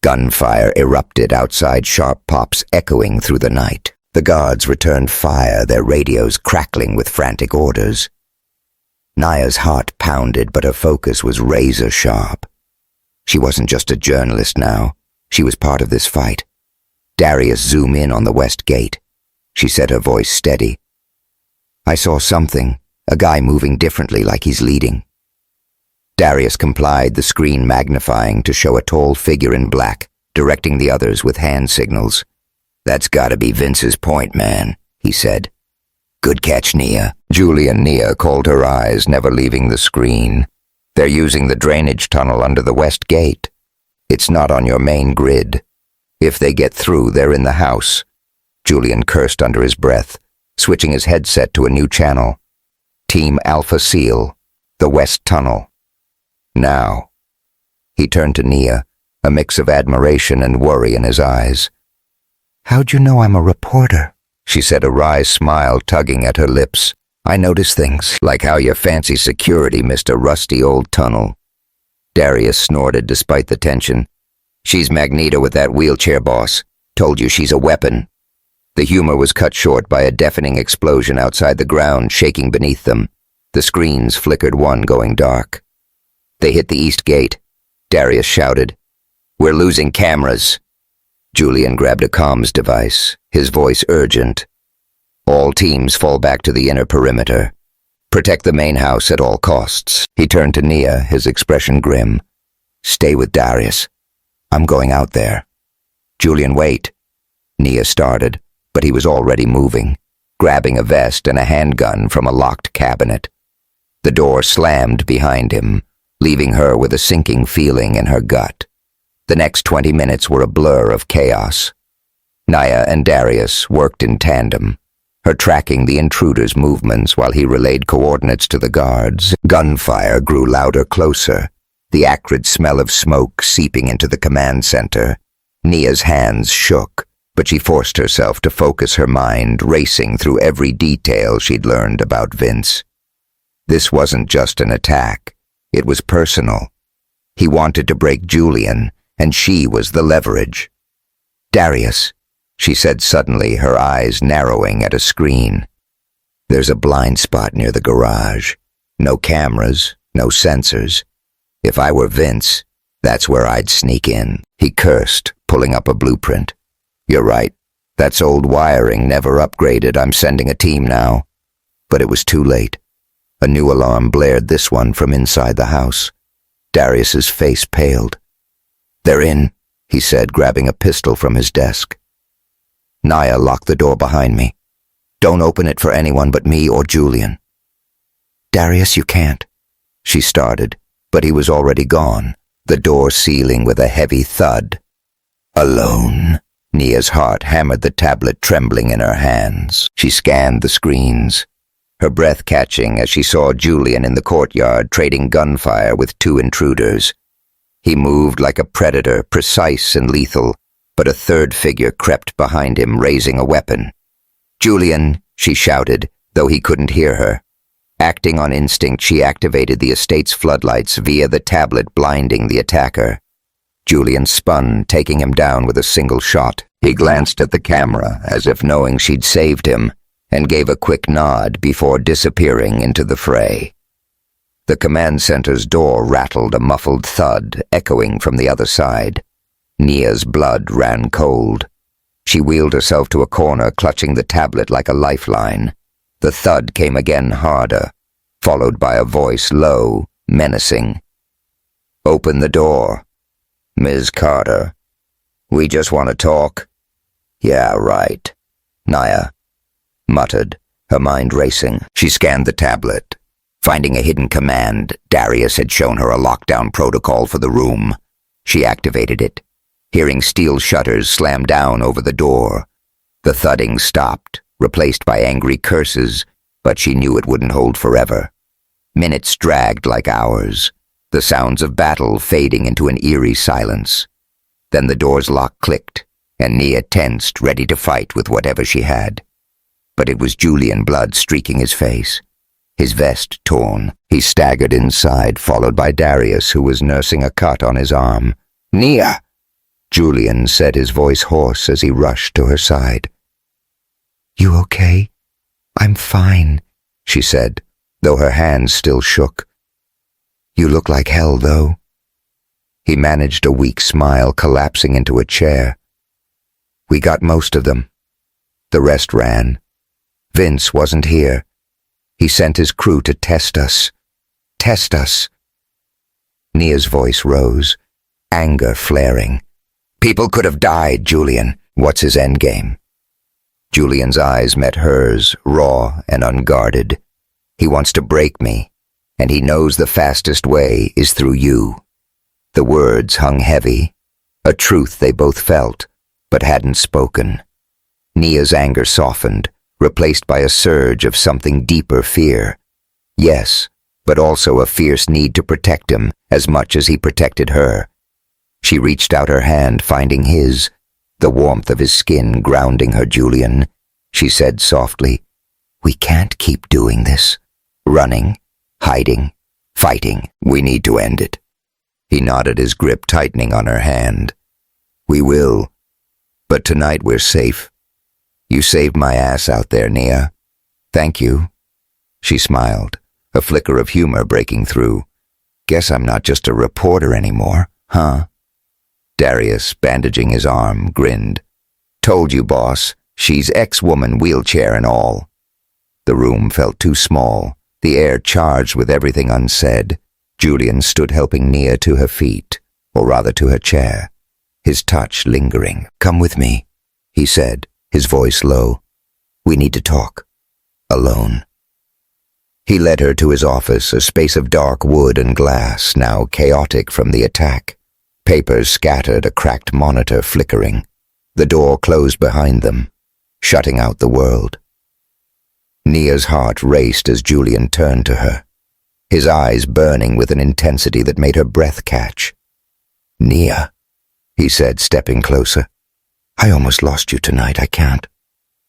Gunfire erupted outside, sharp pops echoing through the night. The guards returned fire, their radios crackling with frantic orders. Naya's heart pounded, but her focus was razor sharp. She wasn't just a journalist now. She was part of this fight. Darius zoomed in on the west gate. She said, her voice steady. I saw something, a guy moving differently like he's leading. Darius complied, the screen magnifying to show a tall figure in black, directing the others with hand signals. That's gotta be Vince's point, man, he said. Good catch, Nia. Julie and Nia called her eyes, never leaving the screen. They're using the drainage tunnel under the west gate. It's not on your main grid. If they get through, they're in the house. Julian cursed under his breath, switching his headset to a new channel. Team Alpha Seal, the west tunnel. Now. He turned to Nia, a mix of admiration and worry in his eyes. How'd you know I'm a reporter? She said, a wry smile tugging at her lips. I notice things, like how your fancy security missed a rusty old tunnel. Darius snorted despite the tension. She's Magneto with that wheelchair boss. Told you she's a weapon. The humor was cut short by a deafening explosion outside the ground, shaking beneath them. The screens flickered, one going dark. They hit the east gate. Darius shouted, We're losing cameras. Julian grabbed a comms device, his voice urgent. All teams fall back to the inner perimeter. Protect the main house at all costs. He turned to Nia, his expression grim. Stay with Darius. I'm going out there. Julian, wait. Nia started, but he was already moving, grabbing a vest and a handgun from a locked cabinet. The door slammed behind him, leaving her with a sinking feeling in her gut. The next 20 minutes were a blur of chaos. Nia and Darius worked in tandem, her tracking the intruder's movements while he relayed coordinates to the guards. Gunfire grew louder, closer, the acrid smell of smoke seeping into the command center. Nia's hands shook, but she forced herself to focus, her mind racing through every detail she'd learned about Vince. This wasn't just an attack. It was personal. He wanted to break Julian, and she was the leverage. Darius, she said suddenly, her eyes narrowing at a screen. There's a blind spot near the garage. No cameras, no sensors. If I were Vince, that's where I'd sneak in. He cursed, pulling up a blueprint. You're right. That's old wiring, never upgraded. I'm sending a team now. But it was too late. A new alarm blared, this one from inside the house. Darius's face paled. They're in, he said, grabbing a pistol from his desk. Nia, lock the door behind me. Don't open it for anyone but me or Julian. Darius, you can't. She started, but he was already gone, the door sealing with a heavy thud. Alone. Nia's heart hammered, the tablet trembling in her hands. She scanned the screens, her breath catching as she saw Julian in the courtyard trading gunfire with two intruders. He moved like a predator, precise and lethal, but a third figure crept behind him, raising a weapon. Julian, she shouted, though he couldn't hear her. Acting on instinct, she activated the estate's floodlights via the tablet, blinding the attacker. Julian spun, taking him down with a single shot. He glanced at the camera, as if knowing she'd saved him, and gave a quick nod before disappearing into the fray. The command center's door rattled, a muffled thud echoing from the other side. Nia's blood ran cold. She wheeled herself to a corner, clutching the tablet like a lifeline. The thud came again, harder, followed by a voice, low, menacing. Open the door. Ms. Carter. We just want to talk. Yeah, right. Nia muttered, her mind racing. She scanned the tablet. Finding a hidden command, Darius had shown her a lockdown protocol for the room. She activated it, hearing steel shutters slam down over the door. The thudding stopped, replaced by angry curses, but she knew it wouldn't hold forever. Minutes dragged like hours, the sounds of battle fading into an eerie silence. Then the door's lock clicked, and Nia tensed, ready to fight with whatever she had. But it was Julian, blood streaking his face. His vest torn, he staggered inside, followed by Darius, who was nursing a cut on his arm. "Nia!" Julian said, his voice hoarse as he rushed to her side. "You okay?" "I'm fine," she said, though her hands still shook. "You look like hell, though." He managed a weak smile, collapsing into a chair. "We got most of them. The rest ran. Vince wasn't here. He sent his crew to test us. Test us." Nia's voice rose, anger flaring. "People could have died, Julian. What's his endgame?" Julian's eyes met hers, raw and unguarded. "He wants to break me, and he knows the fastest way is through you." The words hung heavy, a truth they both felt, but hadn't spoken. Nia's anger softened, replaced by a surge of something deeper fear. Yes, but also a fierce need to protect him as much as he protected her. She reached out her hand, finding his, the warmth of his skin grounding her. "Julian," she said softly, "we can't keep doing this. Running, hiding, fighting. We need to end it." He nodded, his grip tightening on her hand. "We will. But tonight we're safe. You saved my ass out there, Nia. Thank you." She smiled, a flicker of humor breaking through. "Guess I'm not just a reporter anymore, huh?" Darius, bandaging his arm, grinned. "Told you, boss. She's ex-woman, wheelchair and all." The room felt too small, the air charged with everything unsaid. Julian stood, helping Nia to her feet, or rather to her chair, his touch lingering. "Come with me," he said, his voice low. "We need to talk. Alone." He led her to his office, a space of dark wood and glass, now chaotic from the attack. Papers scattered, a cracked monitor flickering. The door closed behind them, shutting out the world. Nia's heart raced as Julian turned to her, his eyes burning with an intensity that made her breath catch. "Nia," he said, stepping closer. "I almost lost you tonight. I can't.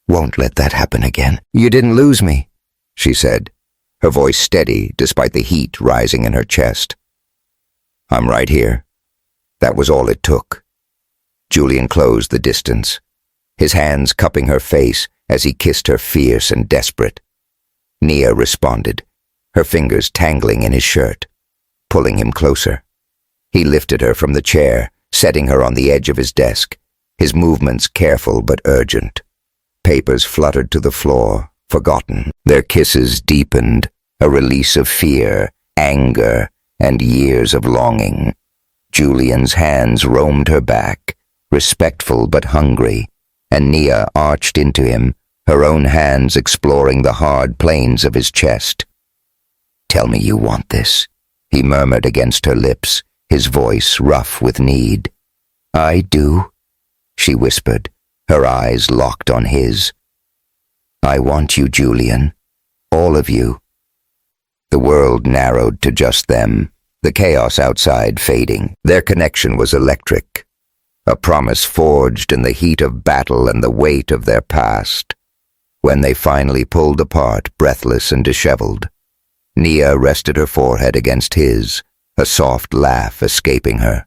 Won't let that happen again." "You didn't lose me," she said, her voice steady despite the heat rising in her chest. "I'm right here." That was all it took. Julian closed the distance, his hands cupping her face as he kissed her, fierce and desperate. Nia responded, her fingers tangling in his shirt, pulling him closer. He lifted her from the chair, setting her on the edge of his desk, his movements careful but urgent. Papers fluttered to the floor, forgotten. Their kisses deepened, a release of fear, anger, and years of longing. Julian's hands roamed her back, respectful but hungry, and Nia arched into him, her own hands exploring the hard planes of his chest. "Tell me you want this," he murmured against her lips, his voice rough with need. "I do," she whispered, her eyes locked on his. "I want you, Julian. All of you." The world narrowed to just them, the chaos outside fading. Their connection was electric, a promise forged in the heat of battle and the weight of their past. When they finally pulled apart, breathless and disheveled, Nia rested her forehead against his, a soft laugh escaping her.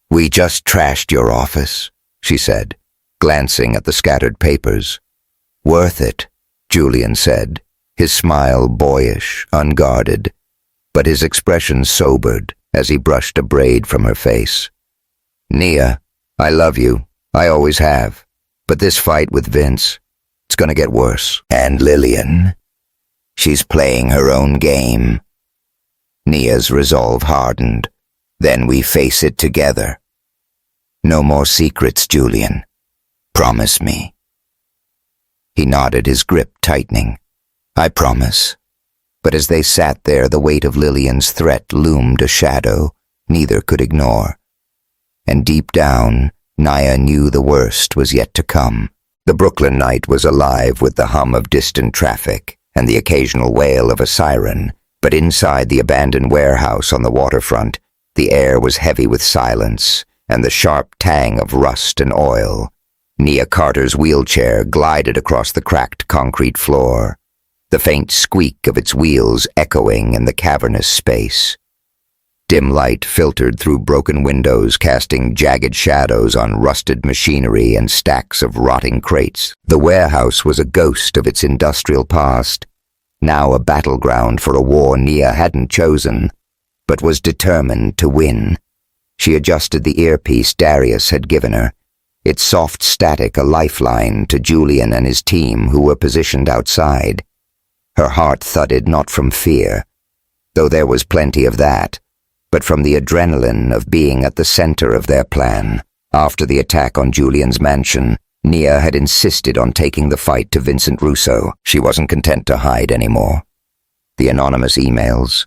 "We just trashed your office," she said, glancing at the scattered papers. "Worth it," Julian said, his smile boyish, unguarded, but his expression sobered as he brushed a braid from her face. "Nia, I love you. I always have. But this fight with Vince, it's gonna get worse. And Lillian, she's playing her own game." Nia's resolve hardened. "Then we face it together. No more secrets, Julian. Promise me." He nodded, his grip tightening. "I promise." But as they sat there, the weight of Lillian's threat loomed a shadow neither could ignore. And deep down, Naya knew the worst was yet to come. The Brooklyn night was alive with the hum of distant traffic and the occasional wail of a siren, but inside the abandoned warehouse on the waterfront, the air was heavy with silence and the sharp tang of rust and oil. Nia Carter's wheelchair glided across the cracked concrete floor, the faint squeak of its wheels echoing in the cavernous space. Dim light filtered through broken windows, casting jagged shadows on rusted machinery and stacks of rotting crates. The warehouse was a ghost of its industrial past, now a battleground for a war Nia hadn't chosen, but was determined to win. She adjusted the earpiece Darius had given her, its soft static a lifeline to Julian and his team who were positioned outside. Her heart thudded not from fear, though there was plenty of that, but from the adrenaline of being at the center of their plan. After the attack on Julian's mansion, Nia had insisted on taking the fight to Vincent Russo. She wasn't content to hide anymore. The anonymous emails,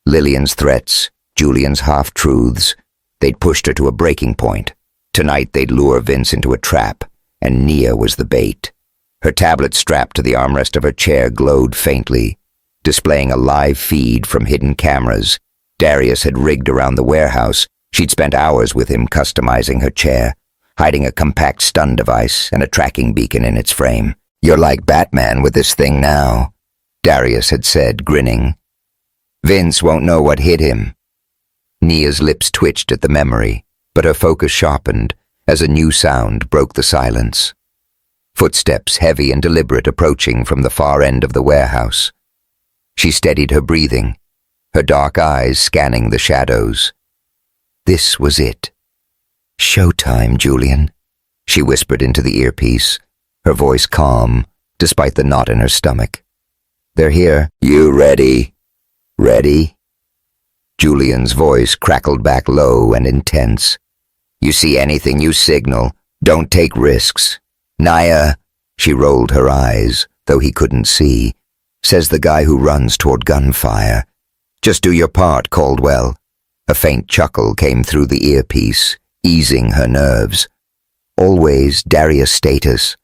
Lillian's threats, Julian's half-truths, they'd pushed her to a breaking point. Tonight they'd lure Vince into a trap, and Nia was the bait. Her tablet strapped to the armrest of her chair glowed faintly, displaying a live feed from hidden cameras Darius had rigged around the warehouse. She'd spent hours with him customizing her chair, hiding a compact stun device and a tracking beacon in its frame. "You're like Batman with this thing now," Darius had said, grinning. "Vince won't know what hit him." Nia's lips twitched at the memory, but her focus sharpened as a new sound broke the silence. Footsteps, heavy and deliberate, approaching from the far end of the warehouse. She steadied her breathing, her dark eyes scanning the shadows. This was it. "Showtime, Julian," she whispered into the earpiece, her voice calm, despite the knot in her stomach. "They're here." "You ready? Ready?" Julian's voice crackled back low and intense. "You see anything, you signal. Don't take risks." "Naya," she rolled her eyes, though he couldn't see, "says the guy who runs toward gunfire. Just do your part, Caldwell." A faint chuckle came through the earpiece, easing her nerves. "Always Darius status.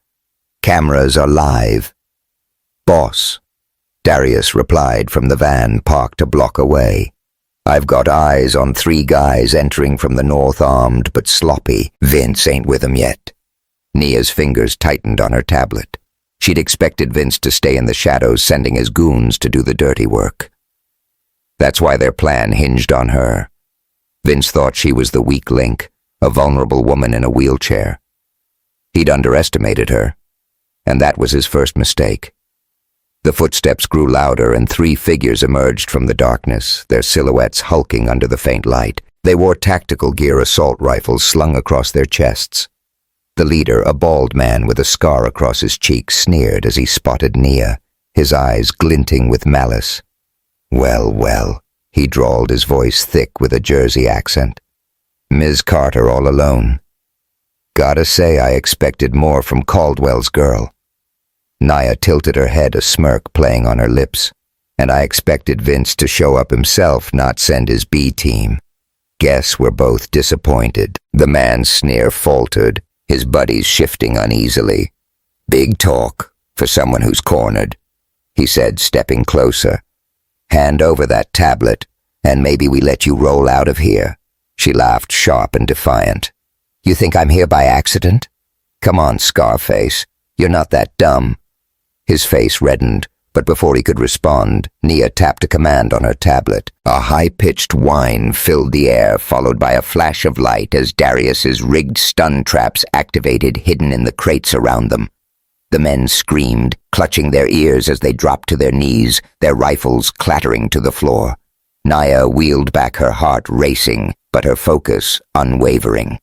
Cameras are live." "Boss," Darius replied from the van parked a block away. "I've got eyes on 3 guys entering from the north, armed but sloppy. Vince ain't with 'em yet." Nia's fingers tightened on her tablet. She'd expected Vince to stay in the shadows, sending his goons to do the dirty work. That's why their plan hinged on her. Vince thought she was the weak link, a vulnerable woman in a wheelchair. He'd underestimated her, and that was his first mistake. The footsteps grew louder and 3 figures emerged from the darkness, their silhouettes hulking under the faint light. They wore tactical gear assault rifles slung across their chests. The leader, a bald man with a scar across his cheek, sneered as he spotted Nia, his eyes glinting with malice. "Well, well," he drawled, his voice thick with a Jersey accent. "Ms. Carter all alone. Gotta say I expected more from Caldwell's girl." Nia tilted her head, a smirk playing on her lips. "And I expected Vince to show up himself, not send his B team. Guess we're both disappointed." The man's sneer faltered, his buddies shifting uneasily. "Big talk for someone who's cornered," he said, stepping closer. "Hand over that tablet, and maybe we let you roll out of here." She laughed, sharp and defiant. "You think I'm here by accident? Come on, Scarface. You're not that dumb." His face reddened, but before he could respond, Nia tapped a command on her tablet. A high-pitched whine filled the air, followed by a flash of light as Darius's rigged stun traps activated, hidden in the crates around them. The men screamed, clutching their ears as they dropped to their knees, their rifles clattering to the floor. Nia wheeled back, her heart racing, but her focus unwavering.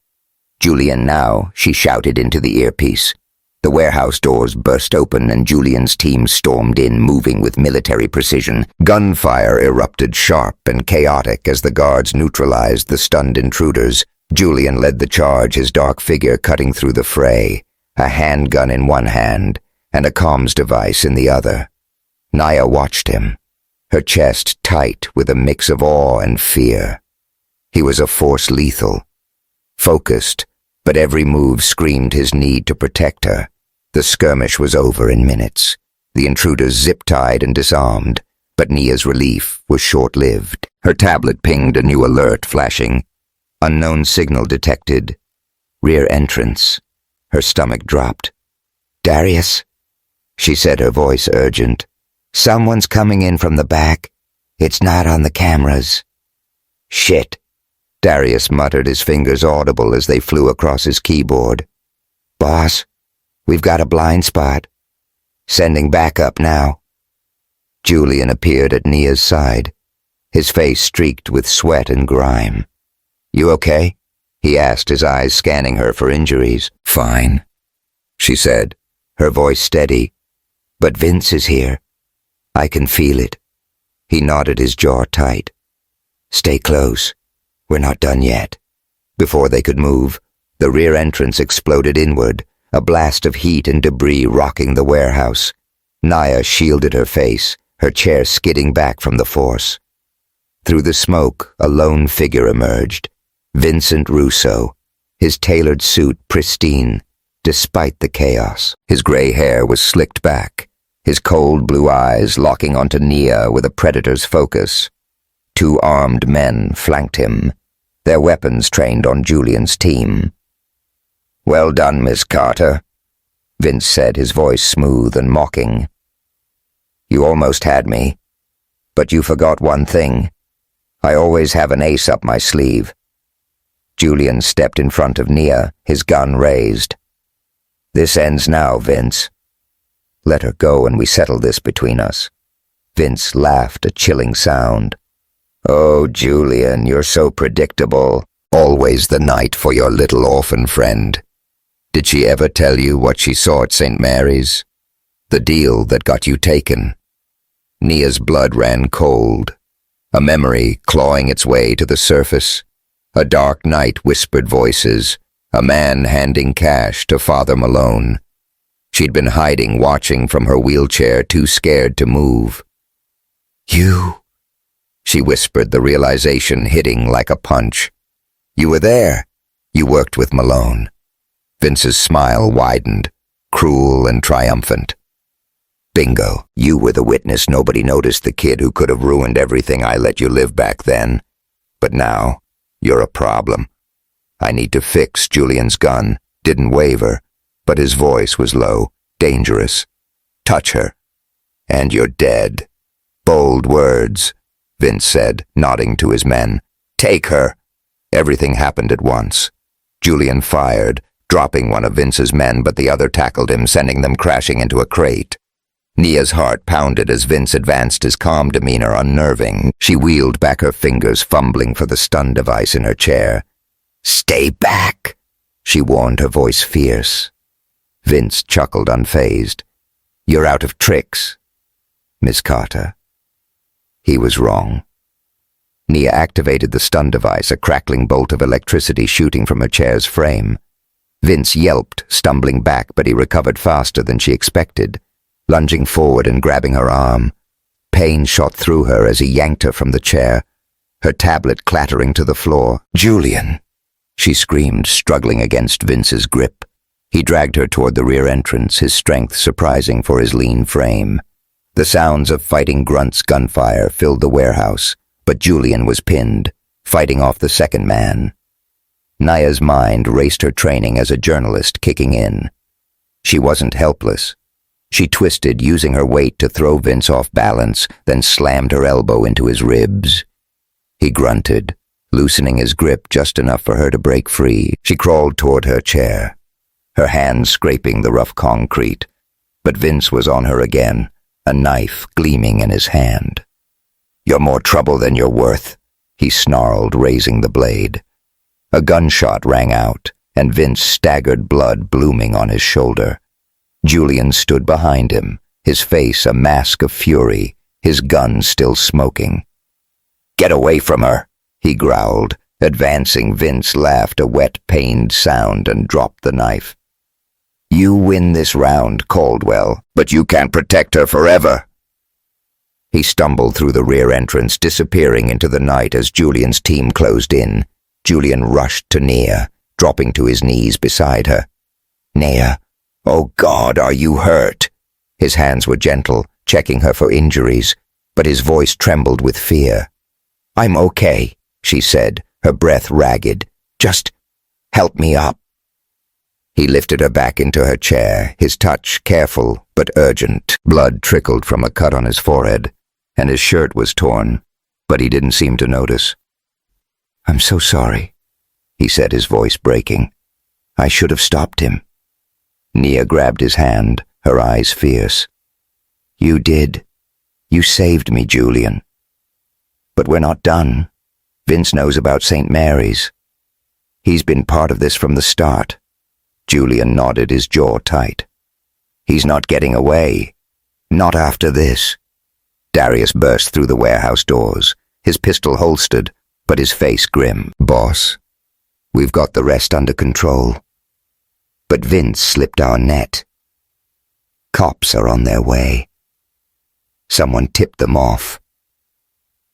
"Julian now," she shouted into the earpiece. The warehouse doors burst open and Julian's team stormed in, moving with military precision. Gunfire erupted sharp and chaotic as the guards neutralized the stunned intruders. Julian led the charge, his dark figure cutting through the fray, a handgun in one hand and a comms device in the other. Nia watched him, her chest tight with a mix of awe and fear. He was a force lethal, focused, but every move screamed his need to protect her. The skirmish was over in minutes. The intruders zip-tied and disarmed, but Nia's relief was short-lived. Her tablet pinged a new alert, flashing. Unknown signal detected. Rear entrance. Her stomach dropped. "Darius," she said, her voice urgent. "Someone's coming in from the back. It's not on the cameras." "Shit," Darius muttered, his fingers audible as they flew across his keyboard. "Boss, we've got a blind spot. Sending backup now." Julian appeared at Nia's side, his face streaked with sweat and grime. "You okay?" he asked, his eyes scanning her for injuries. "Fine," she said, her voice steady. "But Vince is here. I can feel it." He nodded, his jaw tight. "Stay close. We're not done yet." Before they could move, the rear entrance exploded inward, a blast of heat and debris rocking the warehouse. Nia shielded her face, her chair skidding back from the force. Through the smoke, a lone figure emerged. Vincent Russo, his tailored suit pristine, despite the chaos. His gray hair was slicked back, his cold blue eyes locking onto Nia with a predator's focus. 2 armed men flanked him, their weapons trained on Julian's team. "Well done, Miss Carter," Vince said, his voice smooth and mocking. "You almost had me, but you forgot one thing. I always have an ace up my sleeve." Julian stepped in front of Nia, his gun raised. "This ends now, Vince. Let her go and we settle this between us." Vince laughed, a chilling sound. "Oh, Julian, you're so predictable. Always the night for your little orphan friend. Did she ever tell you what she saw at St. Mary's? The deal that got you taken?" Nia's blood ran cold, a memory clawing its way to the surface. A dark night whispered voices, a man handing cash to Father Malone. She'd been hiding, watching from her wheelchair, too scared to move. "You," she whispered, the realization hitting like a punch. "You were there. You worked with Malone." Vince's smile widened, cruel and triumphant. "Bingo, you were the witness. Nobody noticed the kid who could have ruined everything I let you live back then. But now, you're a problem. I need to fix." Julian's gun didn't waver, but his voice was low, dangerous. "Touch her, and you're dead." "Bold words," Vince said, nodding to his men. "Take her." Everything happened at once. Julian fired, dropping one of Vince's men, but the other tackled him, sending them crashing into a crate. Nia's heart pounded as Vince advanced, his calm demeanor unnerving. She wheeled back her fingers, fumbling for the stun device in her chair. "Stay back," she warned, her voice fierce. Vince chuckled, unfazed. "You're out of tricks, Miss Carter." He was wrong. Nia activated the stun device, a crackling bolt of electricity shooting from her chair's frame. Vince yelped, stumbling back, but he recovered faster than she expected, lunging forward and grabbing her arm. Pain shot through her as he yanked her from the chair, her tablet clattering to the floor. "Julian!" she screamed, struggling against Vince's grip. He dragged her toward the rear entrance, his strength surprising for his lean frame. The sounds of fighting grunts' gunfire filled the warehouse, but Julian was pinned, fighting off the second man. Nia's mind raced, her training as a journalist kicking in. She wasn't helpless. She twisted, using her weight to throw Vince off balance, then slammed her elbow into his ribs. He grunted, loosening his grip just enough for her to break free. She crawled toward her chair, her hands scraping the rough concrete, but Vince was on her again, a knife gleaming in his hand. "You're more trouble than you're worth," he snarled, raising the blade. A gunshot rang out, and Vince staggered, blood blooming on his shoulder. Julian stood behind him, his face a mask of fury, his gun still smoking. "Get away from her," he growled. Advancing, Vince laughed, a wet, pained sound, and dropped the knife. "You win this round, Caldwell, but you can't protect her forever." He stumbled through the rear entrance, disappearing into the night as Julian's team closed in. Julian rushed to Nia, dropping to his knees beside her. "Nia, oh God, are you hurt?" His hands were gentle, checking her for injuries, but his voice trembled with fear. "I'm okay," she said, her breath ragged. "Just help me up." He lifted her back into her chair, his touch careful but urgent. Blood trickled from a cut on his forehead, and his shirt was torn, but he didn't seem to notice. "I'm so sorry," he said, his voice breaking. "I should have stopped him." Nia grabbed his hand, her eyes fierce. "You did. You saved me, Julian. But we're not done. Vince knows about St. Mary's. He's been part of this from the start." Julian nodded, his jaw tight. "He's not getting away. Not after this." Darius burst through the warehouse doors, his pistol holstered, but his face grim. "Boss, we've got the rest under control. But Vince slipped our net. Cops are on their way. Someone tipped them off."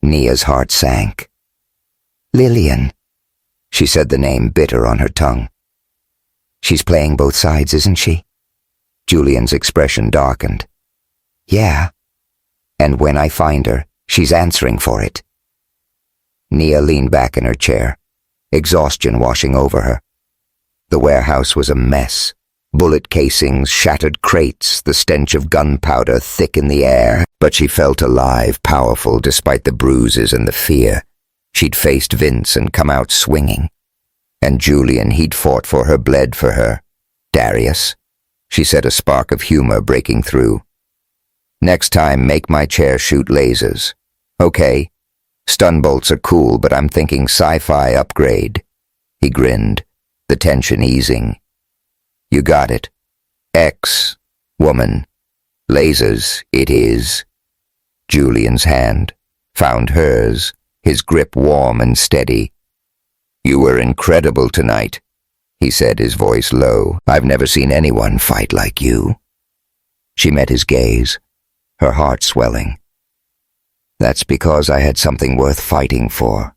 Nia's heart sank. "Lillian," she said, the name bitter on her tongue. "She's playing both sides, isn't she?" Julian's expression darkened. "Yeah. And when I find her, she's answering for it." Nia leaned back in her chair, exhaustion washing over her. The warehouse was a mess. Bullet casings, shattered crates, the stench of gunpowder thick in the air. But she felt alive, powerful, despite the bruises and the fear. She'd faced Vince and come out swinging. And Julian, he'd fought for her, bled for her. "Darius," she said, a spark of humor breaking through. "Next time, make my chair shoot lasers. Okay? Stun bolts are cool, but I'm thinking sci-fi upgrade." He grinned, the tension easing. "You got it. X, woman. Lasers, it is." Julian's hand found hers, his grip warm and steady. "You were incredible tonight," he said, his voice low. "I've never seen anyone fight like you." She met his gaze, her heart swelling. "That's because I had something worth fighting for."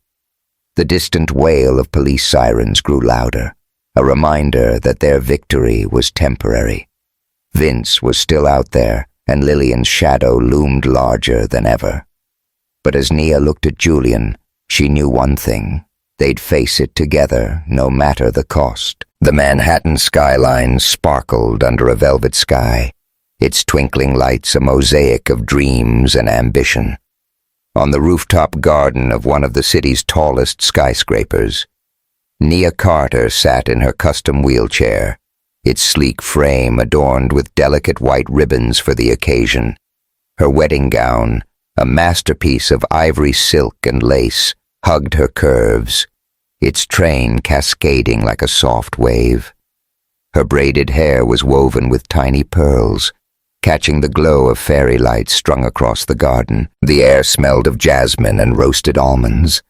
The distant wail of police sirens grew louder, a reminder that their victory was temporary. Vince was still out there, and Lillian's shadow loomed larger than ever. But as Nia looked at Julian, she knew one thing. They'd face it together, no matter the cost. The Manhattan skyline sparkled under a velvet sky, its twinkling lights a mosaic of dreams and ambition. On the rooftop garden of one of the city's tallest skyscrapers, Nia Carter sat in her custom wheelchair, its sleek frame adorned with delicate white ribbons for the occasion. Her wedding gown, a masterpiece of ivory silk and lace, hugged her curves, its train cascading like a soft wave. Her braided hair was woven with tiny pearls, catching the glow of fairy lights strung across the garden. The air smelled of jasmine and roasted almonds,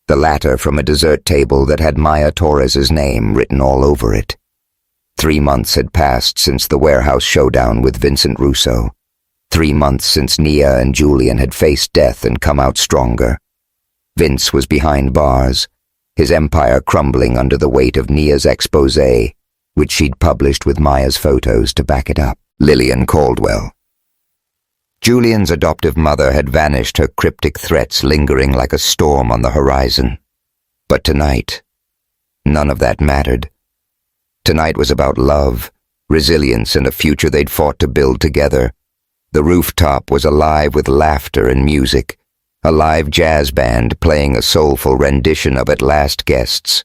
the latter from a dessert table that had Maya Torres's name written all over it. 3 months had passed since the warehouse showdown with Vincent Russo. 3 months since Nia and Julian had faced death and come out stronger. Vince was behind bars, his empire crumbling under the weight of Nia's exposé, which she'd published with Maya's photos to back it up. Lillian Caldwell. Julian's adoptive mother had vanished, her cryptic threats lingering like a storm on the horizon. But tonight, none of that mattered. Tonight was about love, resilience, and a future they'd fought to build together. The rooftop was alive with laughter and music, a live jazz band playing a soulful rendition of At Last Guests.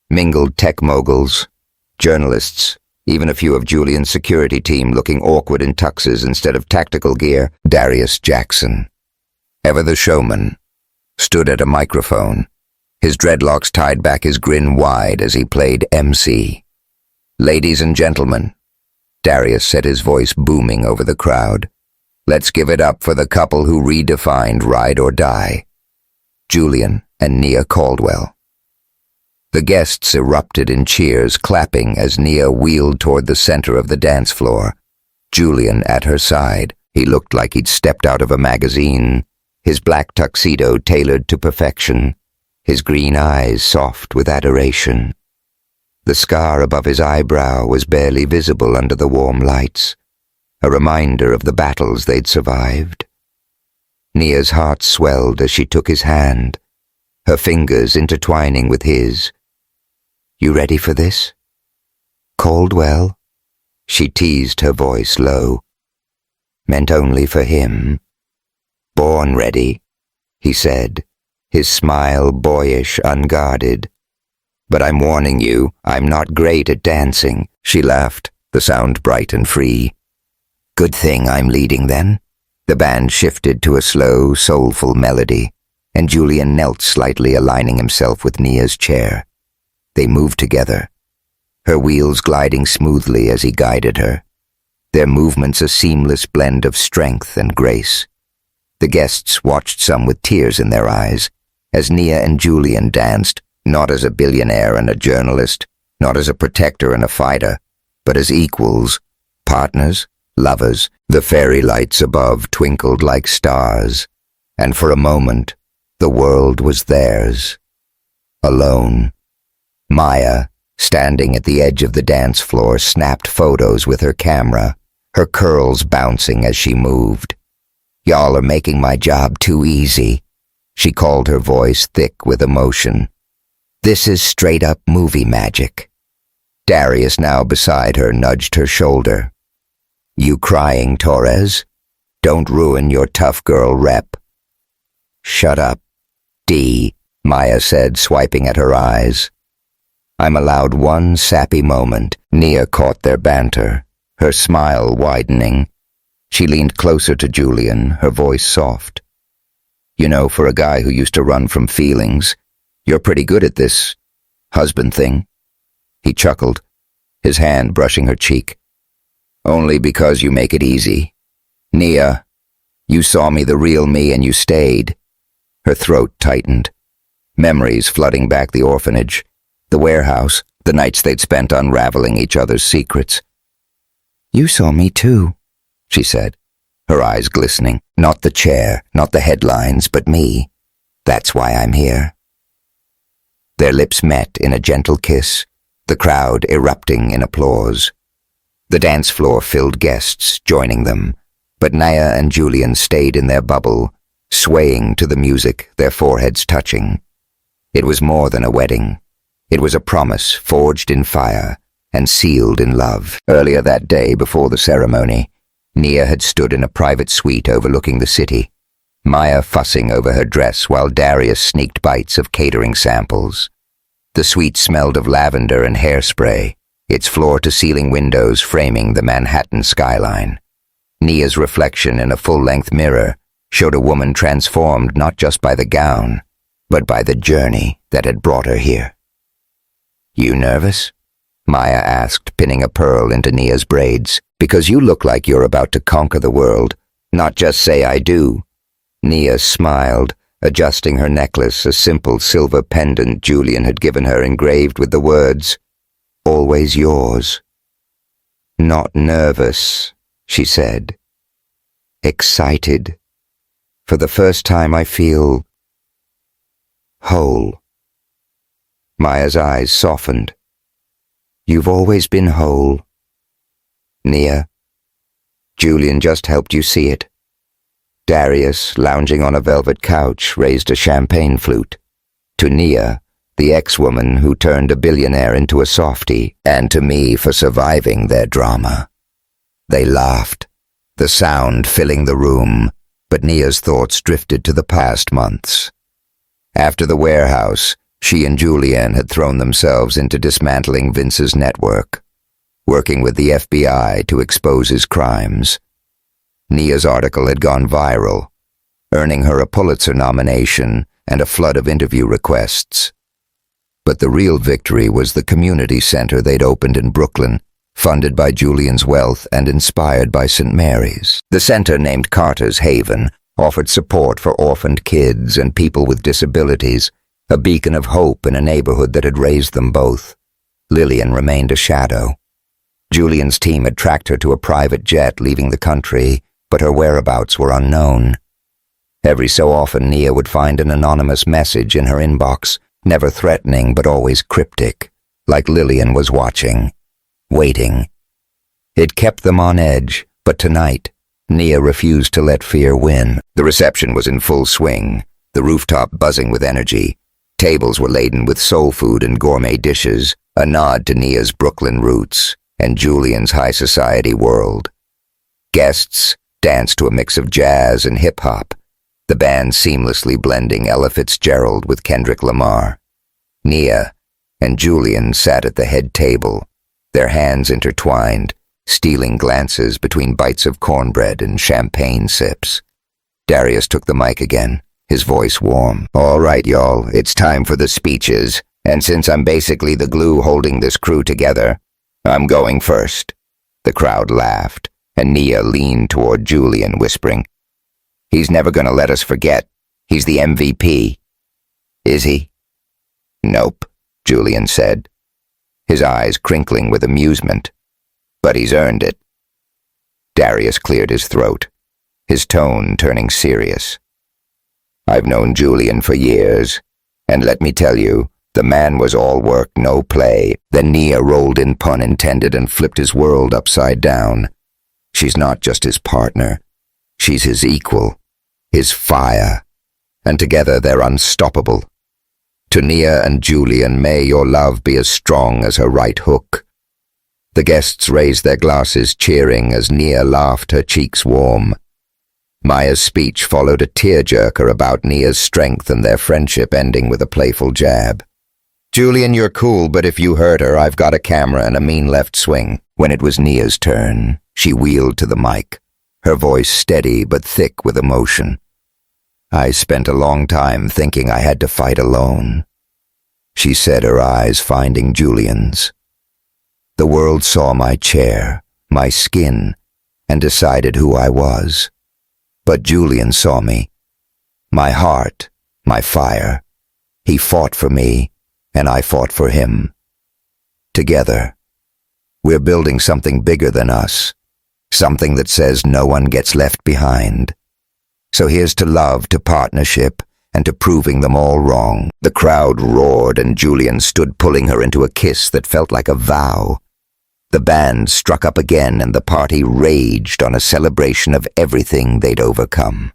Mingled tech moguls, journalists, even a few of Julian's security team looking awkward in tuxes instead of tactical gear. Darius Jackson, ever the showman, stood at a microphone, his dreadlocks tied back, his grin wide as he played MC. "Ladies and gentlemen," Darius said, his voice booming over the crowd, "let's give it up for the couple who redefined ride or die, Julian and Nia Caldwell." The guests erupted in cheers, clapping as Nia wheeled toward the center of the dance floor, Julian at her side, He looked like he'd stepped out of a magazine, his black tuxedo tailored to perfection, his green eyes soft with adoration. The scar above his eyebrow was barely visible under the warm lights, a reminder of the battles they'd survived. Nia's heart swelled as she took his hand, her fingers intertwining with his. "You ready for this?" "Caldwell," she teased, her voice low. "Meant only for him." "Born ready," he said, his smile boyish, unguarded. "But I'm warning you, I'm not great at dancing," she laughed, the sound bright and free. "Good thing I'm leading then." The band shifted to a slow, soulful melody, and Julian knelt slightly, aligning himself with Nia's chair. They moved together, her wheels gliding smoothly as he guided her, their movements a seamless blend of strength and grace. The guests watched, some with tears in their eyes, as Nia and Julian danced, not as a billionaire and a journalist, not as a protector and a fighter, but as equals, partners, lovers. The fairy lights above twinkled like stars, and for a moment, the world was theirs. Alone. Maya, standing at the edge of the dance floor, snapped photos with her camera, her curls bouncing as she moved. "Y'all are making my job too easy," she called, her voice thick with emotion. "This is straight-up movie magic." Darius, now beside her, nudged her shoulder. "You crying, Torres? Don't ruin your tough girl rep." "Shut up, D," Maya said, swiping at her eyes. "I'm allowed one sappy moment." Nia caught their banter, her smile widening. She leaned closer to Julian, her voice soft. "You know, for a guy who used to run from feelings, you're pretty good at this husband thing." He chuckled, his hand brushing her cheek. "Only because you make it easy. Nia, you saw me the real me and you stayed." Her throat tightened, memories flooding back: the orphanage, the warehouse, the nights they'd spent unraveling each other's secrets. "You saw me too," she said, her eyes glistening. "Not the chair, not the headlines, but me. That's why I'm here." Their lips met in a gentle kiss, the crowd erupting in applause. The dance floor filled, guests joining them, but Nia and Julian stayed in their bubble, swaying to the music, their foreheads touching. It was more than a wedding. It was a promise forged in fire and sealed in love. Earlier that day, before the ceremony, Nia had stood in a private suite overlooking the city, Maya fussing over her dress while Darius sneaked bites of catering samples. The suite smelled of lavender and hairspray, its floor-to-ceiling windows framing the Manhattan skyline. Nia's reflection in a full-length mirror showed a woman transformed not just by the gown, but by the journey that had brought her here. "You nervous?" Maya asked, pinning a pearl into Nia's braids. "Because you look like you're about to conquer the world, not just say I do." Nia smiled, adjusting her necklace, a simple silver pendant Julian had given her engraved with the words, "Always yours." "Not nervous," she said. "Excited. For the first time I feel whole." Maya's eyes softened. "You've always been whole, Nia. Julian just helped you see it." Darius, lounging on a velvet couch, raised a champagne flute. To Nia, the ex-woman who turned a billionaire into a softie, and to me for surviving their drama. They laughed, the sound filling the room, but Nia's thoughts drifted to the past months. After the warehouse, she and Julian had thrown themselves into dismantling Vince's network, working with the FBI to expose his crimes. Nia's article had gone viral, earning her a Pulitzer nomination and a flood of interview requests. But the real victory was the community center they'd opened in Brooklyn, funded by Julian's wealth and inspired by St. Mary's. The center, named Carter's Haven, offered support for orphaned kids and people with disabilities, a beacon of hope in a neighborhood that had raised them both. Lillian remained a shadow. Julian's team had tracked her to a private jet leaving the country, but her whereabouts were unknown. Every so often Nia would find an anonymous message in her inbox, never threatening but always cryptic, like Lillian was watching, waiting. It kept them on edge, but tonight, Nia refused to let fear win. The reception was in full swing, the rooftop buzzing with energy. Tables were laden with soul food and gourmet dishes, a nod to Nia's Brooklyn roots and Julian's high society world. Guests danced to a mix of jazz and hip-hop, the band seamlessly blending Ella Fitzgerald with Kendrick Lamar. Nia and Julian sat at the head table, their hands intertwined, stealing glances between bites of cornbread and champagne sips. Darius took the mic again, his voice warm. "All right, y'all, it's time for the speeches, and since I'm basically the glue holding this crew together, I'm going first." The crowd laughed, and Nia leaned toward Julian, whispering, "He's never gonna let us forget. He's the MVP." "Is he?" "Nope," Julian said, his eyes crinkling with amusement. "But he's earned it." Darius cleared his throat, his tone turning serious. "I've known Julian for years, and let me tell you, the man was all work, no play." Then Nia rolled in pun intended and flipped his world upside down. She's not just his partner. She's his equal, his fire, and together they're unstoppable. To Nia and Julian, may your love be as strong as her right hook. The guests raised their glasses, cheering as Nia laughed, her cheeks warm. Maya's speech followed a tearjerker about Nia's strength and their friendship ending with a playful jab. "Julian, you're cool, but if you hurt her, I've got a camera and a mean left swing." When it was Nia's turn, she wheeled to the mic, her voice steady but thick with emotion. "I spent a long time thinking I had to fight alone," she said, her eyes finding Julian's. "The world saw my chair, my skin, and decided who I was. But Julian saw me, my heart, my fire. He fought for me, and I fought for him. Together, we're building something bigger than us, something that says no one gets left behind. So here's to love, to partnership, and to proving them all wrong." The crowd roared, and Julian stood pulling her into a kiss that felt like a vow. The band struck up again, and the party raged on a celebration of everything they'd overcome.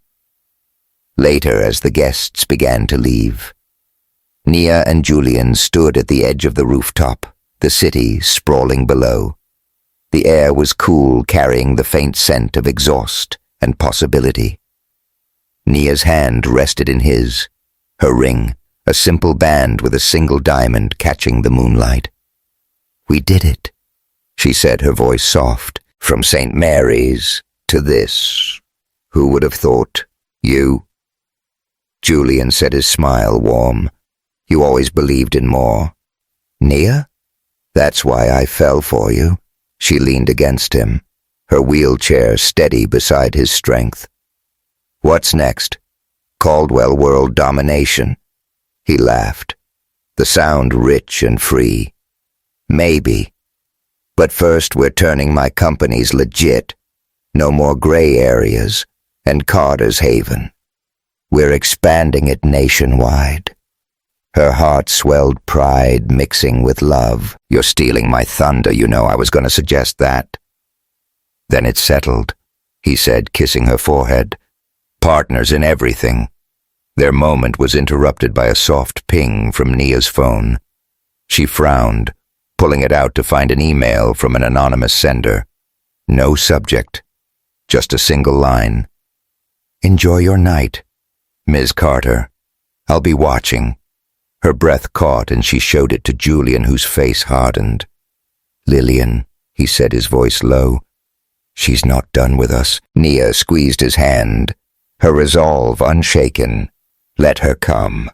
Later, as the guests began to leave, Nia and Julian stood at the edge of the rooftop, the city sprawling below. The air was cool, carrying the faint scent of exhaust and possibility. Nia's hand rested in his, her ring, a simple band with a single diamond catching the moonlight. "We did it," she said, her voice soft. "From St. Mary's to this. Who would have thought? You?" Julian said, his smile warm. "You always believed in more." "Nia? That's why I fell for you." She leaned against him, her wheelchair steady beside his strength. "What's next? Caldwell world domination?" He laughed, the sound rich and free. "Maybe. But first we're turning my companies legit. No more gray areas, and Carter's Haven. We're expanding it nationwide." Her heart swelled pride mixing with love. "You're stealing my thunder, you know I was going to suggest that." "Then it's settled," he said, kissing her forehead. "Partners in everything." Their moment was interrupted by a soft ping from Nia's phone. She frowned, pulling it out to find an email from an anonymous sender. No subject, just a single line. "Enjoy your night, Ms. Carter. I'll be watching." Her breath caught and she showed it to Julian, whose face hardened. "Lillian," he said, his voice low. "She's not done with us." Nia squeezed his hand, her resolve unshaken. "Let her come.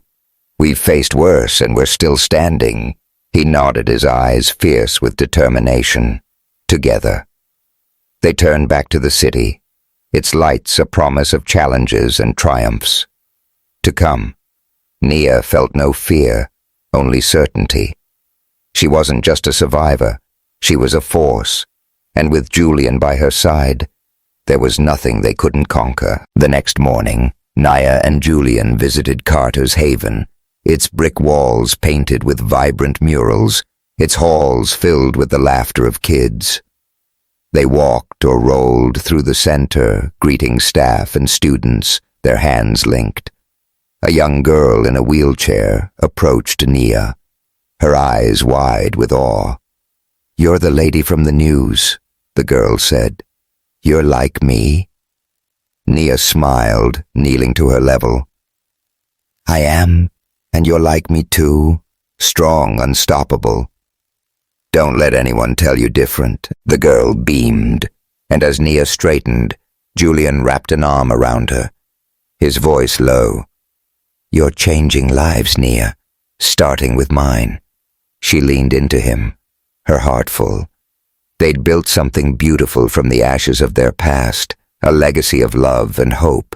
We've faced worse and we're still standing." He nodded, his eyes fierce with determination. Together. They turned back to the city, its lights a promise of challenges and triumphs. To come. Nia felt no fear, only certainty. She wasn't just a survivor, she was a force, and with Julian by her side, There was nothing they couldn't conquer. The next morning, Nia and Julian visited Carter's Haven, its brick walls painted with vibrant murals, its halls filled with the laughter of kids. They walked or rolled through the center, greeting staff and students, their hands linked. A young girl in a wheelchair approached Nia, her eyes wide with awe. "You're the lady from the news," the girl said. "You're like me?" Nia smiled, kneeling to her level. "I am, and you're like me too, strong, unstoppable." "Don't let anyone tell you different," the girl beamed, and as Nia straightened, Julian wrapped an arm around her, his voice low. "You're changing lives, Nia, starting with mine." She leaned into him, her heart full. They'd built something beautiful from the ashes of their past, a legacy of love and hope,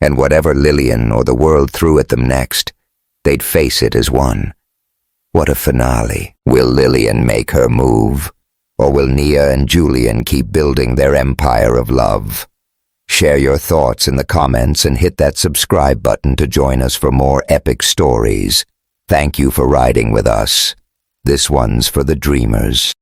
and whatever Lillian or the world threw at them next, they'd face it as one. What a finale. Will Lillian make her move? Or will Nia and Julian keep building their empire of love? Share your thoughts in the comments and hit that subscribe button to join us for more epic stories. Thank you for riding with us. This one's for the dreamers.